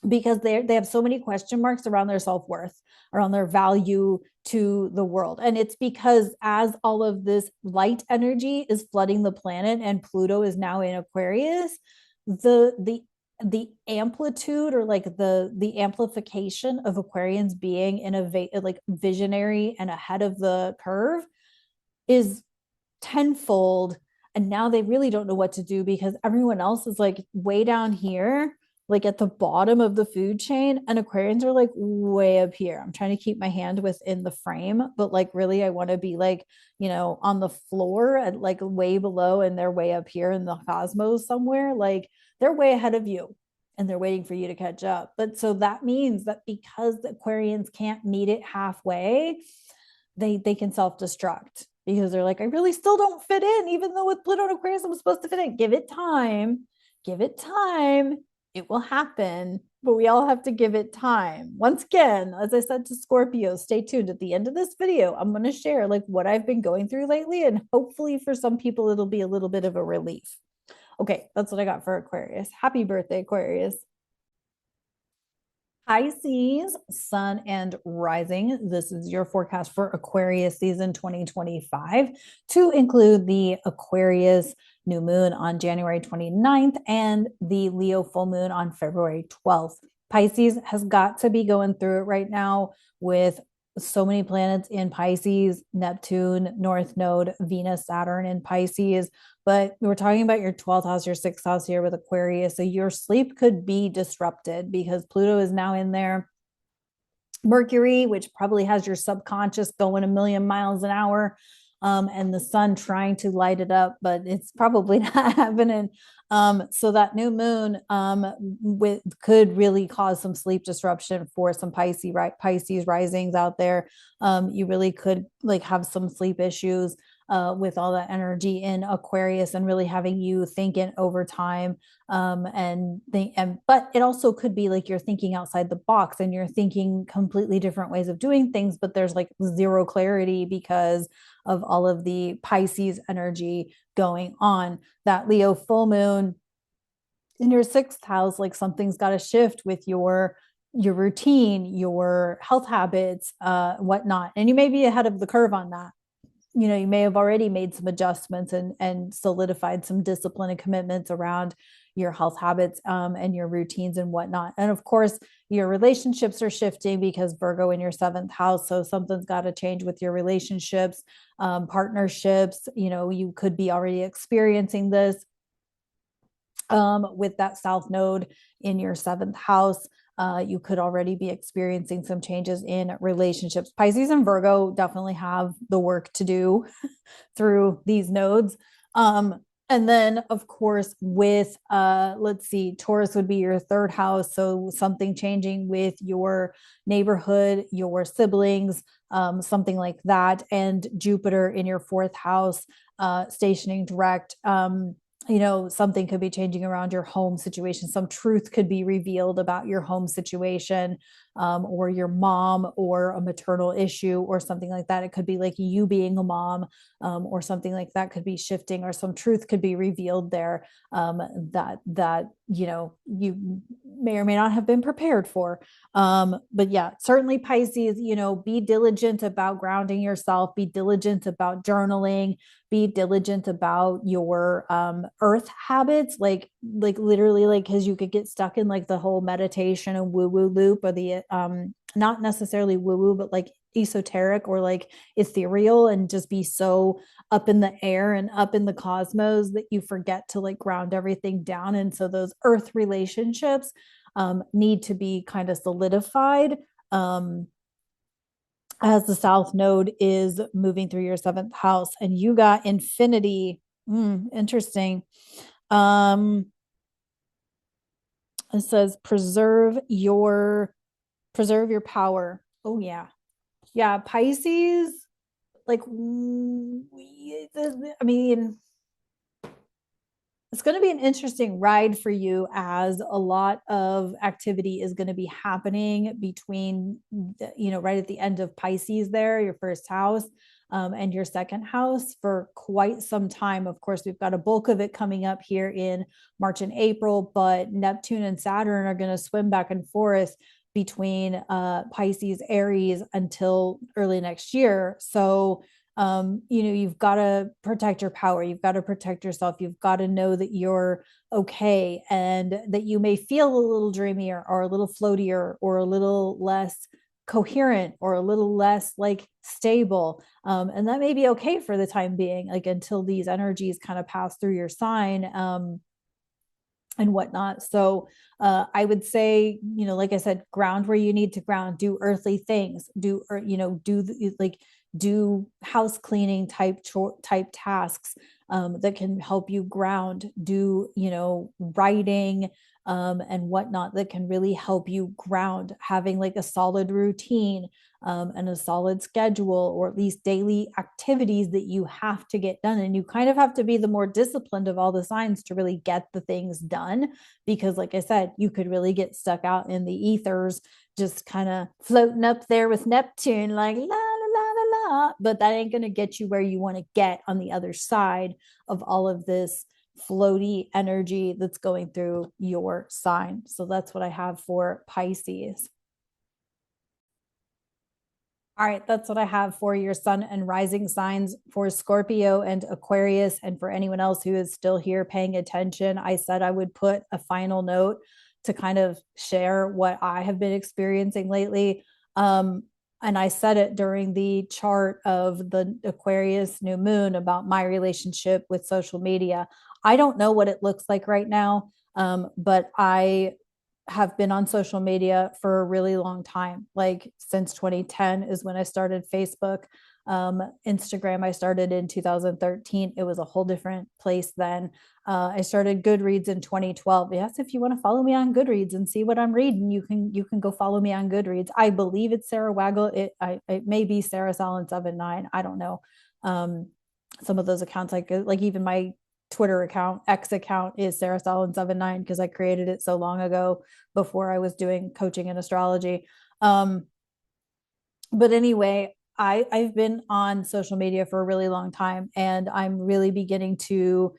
because they have so many question marks around their self-worth, around their value to the world. And it's because as all of this light energy is flooding the planet and Pluto is now in Aquarius, the amplitude, or like the amplification of Aquarians being in a like visionary and ahead of the curve is tenfold. And now they really don't know what to do, because everyone else is like way down here, like at the bottom of the food chain, and Aquarians are like way up here. I'm trying to keep my hand within the frame, but like really I want to be like, on the floor at like way below, and they're way up here in the cosmos somewhere. Like they're way ahead of you and they're waiting for you to catch up. But so that means that because the Aquarians can't meet it halfway, they can self-destruct, because they're like, I really still don't fit in, even though with Pluto and Aquarius I'm supposed to fit in. Give it time. Give it time. It will happen, but we all have to give it time. Once again, as I said to Scorpio, stay tuned. At the end of this video, I'm going to share like what I've been going through lately, and hopefully for some people it'll be a little bit of a relief. Okay, that's what I got for Aquarius. Happy birthday, Aquarius. Pisces, sun and rising. This is your forecast for Aquarius season 2025, to include the Aquarius new moon on January 29th and the Leo full moon on February 12th. Pisces has got to be going through it right now with so many planets in Pisces, Neptune, North Node, Venus, Saturn in Pisces. But we're talking about your 12th house, your 6th house here with Aquarius. So your sleep could be disrupted because Pluto is now in there. Mercury, which probably has your subconscious going a million miles an hour, and the sun trying to light it up, but it's probably not happening. So that new moon could really cause some sleep disruption for some Pisces risings out there. You really could like have some sleep issues with all that energy in Aquarius and really having you thinking over time. But it also could be like you're thinking outside the box and you're thinking completely different ways of doing things, but there's like zero clarity because of all of the Pisces energy going on. That Leo full moon in your sixth house, like something's got to shift with your routine, your health habits, whatnot. And you may be ahead of the curve on that. You may have already made some adjustments and solidified some discipline and commitments around your health habits and your routines and whatnot. And of course, your relationships are shifting because Virgo in your seventh house. So something's got to change with your relationships, partnerships. You could be already experiencing this with that South Node in your seventh house. You could already be experiencing some changes in relationships. Pisces and Virgo definitely have the work to do through these nodes. And then, of course, with, let's see, Taurus would be your third house. So something changing with your neighborhood, your siblings, something like that. And Jupiter in your fourth house, stationing direct. Something could be changing around your home situation. Some truth could be revealed about your home situation, or your mom, or a maternal issue or something like that. It could be like you being a mom, or something like that could be shifting, or some truth could be revealed there, that you may or may not have been prepared for. But yeah, certainly Pisces, be diligent about grounding yourself, be diligent about journaling, be diligent about your earth habits, like literally, like, because you could get stuck in like the whole meditation and woo woo loop, or the not necessarily woo woo, but like esoteric or like ethereal, and just be so up in the air and up in the cosmos that you forget to like ground everything down. And so those earth relationships need to be kind of solidified as the South Node is moving through your seventh house. And you got infinity. Interesting. It says preserve your power. Oh yeah. Yeah, Pisces, like, I mean, it's going to be an interesting ride for you, as a lot of activity is going to be happening between, right at the end of Pisces there, your first house, and your second house for quite some time. Of course, we've got a bulk of it coming up here in March and April, but Neptune and Saturn are going to swim back and forth between Pisces, Aries until early next year. So you've got to protect your power. You've got to protect yourself. You've got to know that you're okay, and that you may feel a little dreamier or a little floatier or a little less coherent or a little less like stable. And that may be okay for the time being, like until these energies kind of pass through your sign. And whatnot. So I would say, like I said, ground where you need to ground, do earthly things, do house cleaning type tasks that can help you ground, do, writing and whatnot that can really help you ground, having like a solid routine and a solid schedule, or at least daily activities that you have to get done. And you kind of have to be the more disciplined of all the signs to really get the things done. Because like I said, you could really get stuck out in the ethers, just kind of floating up there with Neptune, like la, la, la, la, la. But that ain't going to get you where you want to get on the other side of all of this floaty energy that's going through your sign. So that's what I have for Pisces. All right, that's what I have for your sun and rising signs for Scorpio and Aquarius. And for anyone else who is still here paying attention, I said I would put a final note to kind of share what I have been experiencing lately. And I said it during the chart of the Aquarius new moon about my relationship with social media. I don't know what it looks like right now, but I have been on social media for a really long time, like since 2010 is when I started Facebook. Instagram, I started in 2013. It was a whole different place then. I started Goodreads in 2012. Yes, if you want to follow me on Goodreads and see what I'm reading, you can go follow me on Goodreads. I believe it's Sarah Waggle. It may be Sarah Salin 79. I don't know. Some of those accounts, like even my Twitter account, X account, is Sarah Salin 79 because I created it so long ago before I was doing coaching and astrology. But anyway, I've been on social media for a really long time, and I'm really beginning to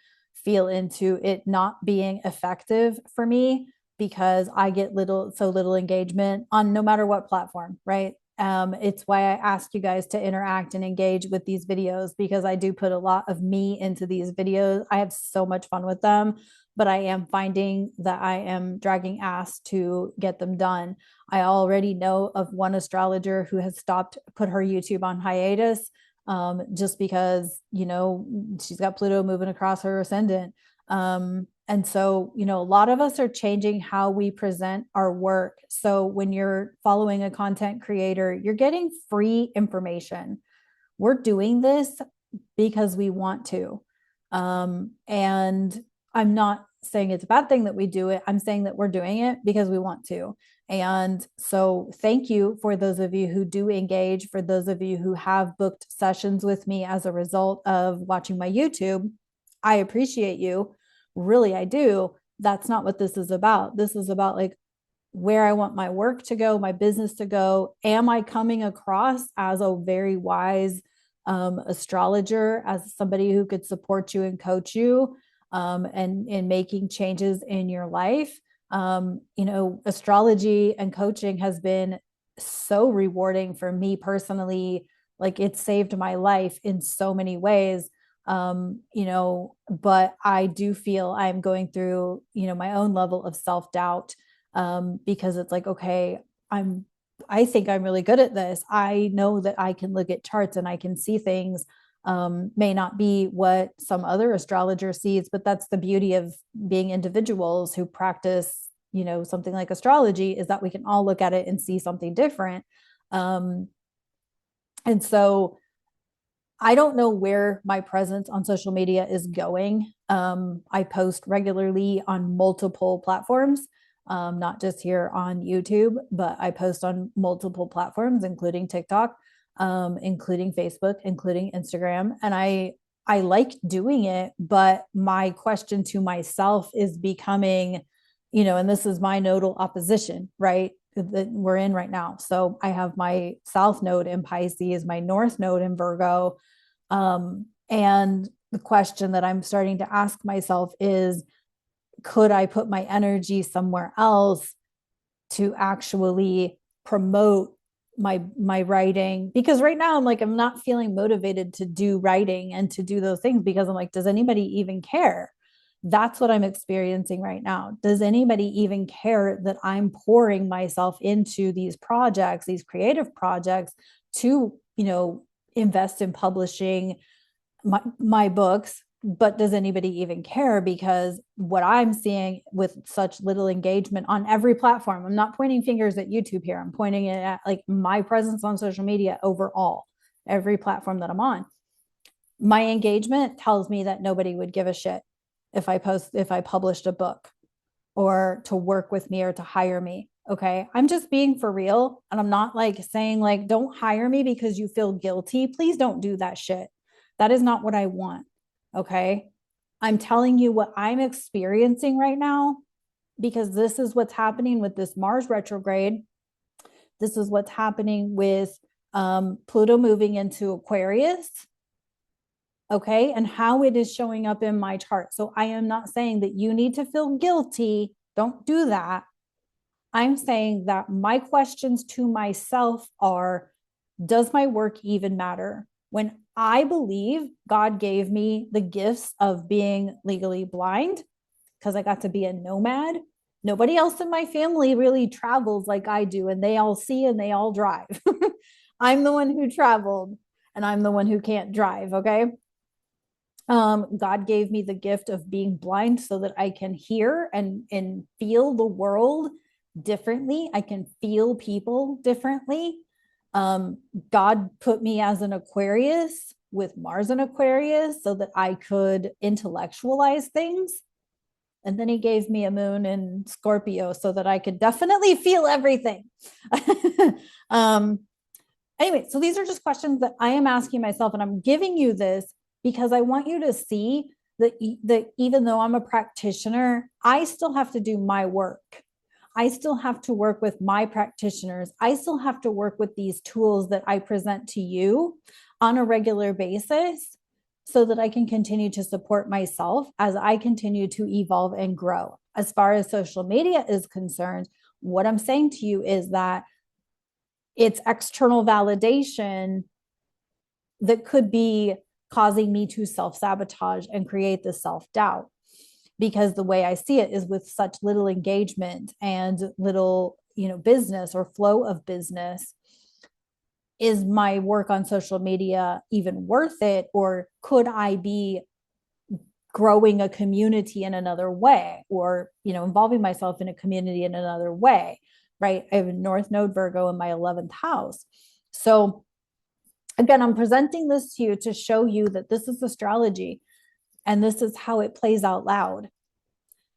feel into it not being effective for me because I get so little engagement on no matter what platform, right? It's why I ask you guys to interact and engage with these videos, because I do put a lot of me into these videos. I have so much fun with them, but I am finding that I am dragging ass to get them done. I already know of one astrologer who has put her YouTube on hiatus, just because, she's got Pluto moving across her ascendant. And so, a lot of us are changing how we present our work. So when you're following a content creator, you're getting free information. We're doing this because we want to. And I'm not saying it's a bad thing that we do it. I'm saying that we're doing it because we want to. And so thank you for those of you who do engage, for those of you who have booked sessions with me as a result of watching my YouTube. I appreciate you. Really, I do. That's not what this is about. This is about like where I want my work to go, my business to go. Am I coming across as a very wise astrologer, as somebody who could support you and coach you and in making changes in your life? Astrology and coaching has been so rewarding for me personally. Like, it saved my life in so many ways. But I do feel I'm going through, my own level of self-doubt, because it's like, okay, I think I'm really good at this. I know that I can look at charts and I can see things. May not be what some other astrologer sees, but that's the beauty of being individuals who practice, something like astrology, is that we can all look at it and see something different. And so I don't know where my presence on social media is going. I post regularly on multiple platforms, not just here on YouTube, but I post on multiple platforms, including TikTok, including Facebook, including Instagram. And I like doing it, but my question to myself is becoming, and this is my nodal opposition, right? That we're in right now. So I have my South node in Pisces, my North node in Virgo. And the question that I'm starting to ask myself is, could I put my energy somewhere else to actually promote my writing? Because right now I'm not feeling motivated to do writing and to do those things, because I'm like, does anybody even care? That's what I'm experiencing right now. Does anybody even care that I'm pouring myself into these projects, these creative projects, to, invest in publishing my books? But does anybody even care? Because what I'm seeing with such little engagement on every platform, I'm not pointing fingers at YouTube here, I'm pointing it at like my presence on social media overall, every platform that I'm on. My engagement tells me that nobody would give a shit if I published a book, or to work with me, or to hire me. Okay, I'm just being for real. And I'm not like saying like, don't hire me because you feel guilty. Please don't do that shit. That is not what I want. Okay, I'm telling you what I'm experiencing right now, because this is what's happening with this Mars retrograde. This is what's happening with Pluto moving into Aquarius. Okay, and how it is showing up in my chart. So I am not saying that you need to feel guilty. Don't do that. I'm saying that my questions to myself are, does my work even matter? When I believe God gave me the gifts of being legally blind, because I got to be a nomad. Nobody else in my family really travels like I do, and they all see and they all drive. I'm the one who traveled, and I'm the one who can't drive. Okay. God gave me the gift of being blind so that I can hear and feel the world differently. I can feel people differently. God put me as an Aquarius with Mars in Aquarius so that I could intellectualize things. And then he gave me a moon in Scorpio so that I could definitely feel everything. um, anyway, so these are just questions that I am asking myself, and I'm giving you this because I want you to see that even though I'm a practitioner, I still have to do my work. I still have to work with my practitioners. I still have to work with these tools that I present to you on a regular basis so that I can continue to support myself as I continue to evolve and grow. As far as social media is concerned, what I'm saying to you is that it's external validation that could be causing me to self-sabotage and create the self-doubt, because the way I see it is with such little engagement and little, business or flow of business. Is my work on social media even worth it? Or could I be growing a community in another way, or, involving myself in a community in another way, right? I have a North Node Virgo in my 11th house. So again, I'm presenting this to you to show you that this is astrology and this is how it plays out loud.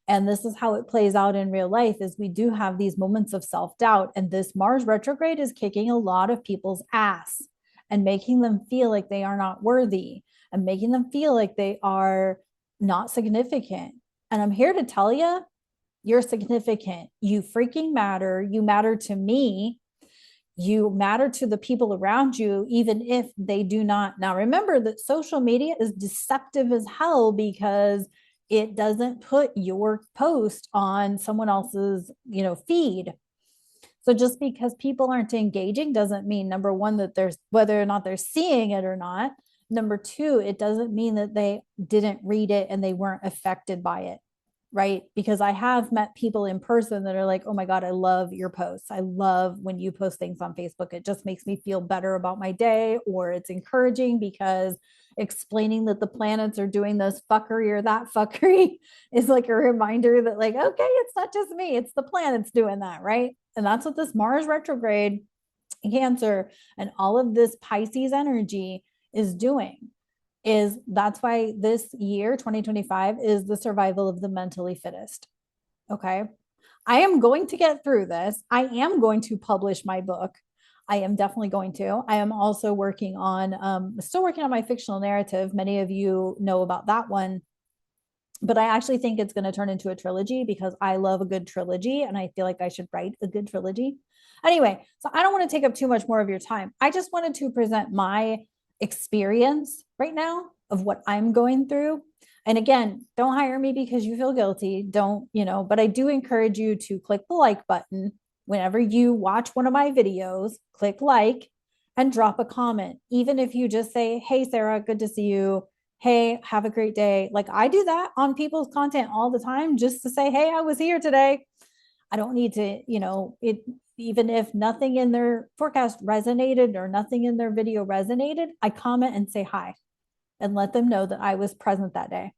And this is how it plays out in real life is we do have these moments of self-doubt, and this Mars retrograde is kicking a lot of people's ass and making them feel like they are not worthy and making them feel like they are not significant. And I'm here to tell you, you're significant. You freaking matter. You matter to me. You matter to the people around you, even if they do not. Now, remember that social media is deceptive as hell because it doesn't put your post on someone else's, feed. So just because people aren't engaging doesn't mean, number one, that there's whether or not they're seeing it or not. Number two, it doesn't mean that they didn't read it and they weren't affected by it, right? Because I have met people in person that are like, oh my God, I love your posts. I love when you post things on Facebook. It just makes me feel better about my day, or it's encouraging because explaining that the planets are doing this fuckery or that fuckery is like a reminder that, like, okay, it's not just me, it's the planets doing that, right? And that's what this Mars retrograde, Cancer, and all of this Pisces energy is doing. Is that's why this year 2025 is the survival of the mentally fittest. Okay, I am going to get through this. I am going to publish my book. I am definitely going to. I am also working on still working on my fictional narrative. Many of you know about that one, but I actually think it's going to turn into a trilogy because I love a good trilogy and I feel like I should write a good trilogy. Anyway, so I don't want to take up too much more of your time. I just wanted to present my experience right now of what I'm going through. And again, don't hire me because you feel guilty. Don't, but I do encourage you to click the like button whenever you watch one of my videos, click like and drop a comment. Even if you just say, hey, Sarah, good to see you. Hey, have a great day. Like I do that on people's content all the time just to say, hey, I was here today. I don't need to, even if nothing in their forecast resonated or nothing in their video resonated, I comment and say hi and let them know that I was present that day.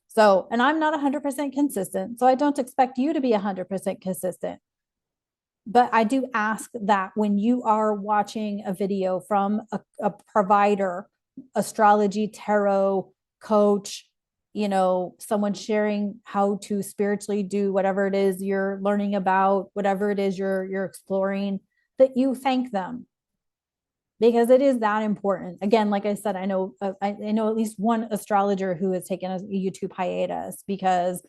So, and I'm not 100% consistent, so I don't expect you to be 100% consistent. But I do ask that when you are watching a video from a provider, astrology, tarot, coach, someone sharing how to spiritually do whatever it is you're learning about, whatever it is you're exploring, that you thank them, because it is that important. Again, like I said, I know at least one astrologer who has taken a YouTube hiatus because,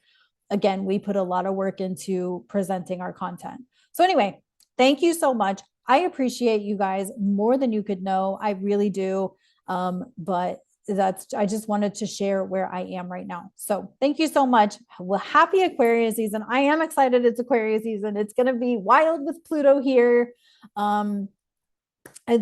again, we put a lot of work into presenting our content. So anyway, thank you so much. I appreciate you guys more than you could know. I really do. But I just wanted to share where I am right now. So thank you so much. Well, happy Aquarius season. I am excited. It's Aquarius season. It's going to be wild with Pluto here. And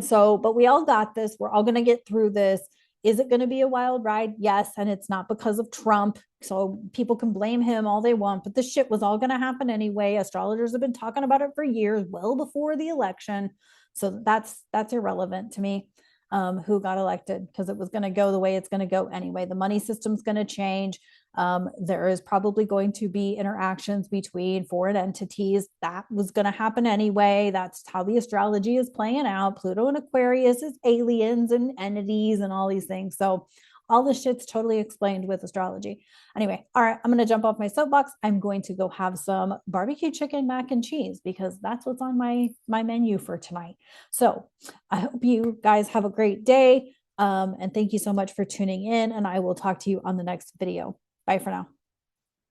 so, but we all got this. We're all going to get through this. Is it going to be a wild ride? Yes. And it's not because of Trump. So people can blame him all they want, but this shit was all going to happen anyway. Astrologers have been talking about it for years, well before the election. So that's irrelevant to me. who got elected, because it was going to go the way it's going to go anyway. The money system's going to change. There is probably going to be interactions between foreign entities. That was going to happen anyway. That's how the astrology is playing out. Pluto and Aquarius is aliens and entities and all these things. So all this shit's totally explained with astrology. Anyway, all right, I'm going to jump off my soapbox. I'm going to go have some barbecue chicken mac and cheese because that's what's on my menu for tonight. So I hope you guys have a great day. And thank you so much for tuning in, and I will talk to you on the next video. Bye for now.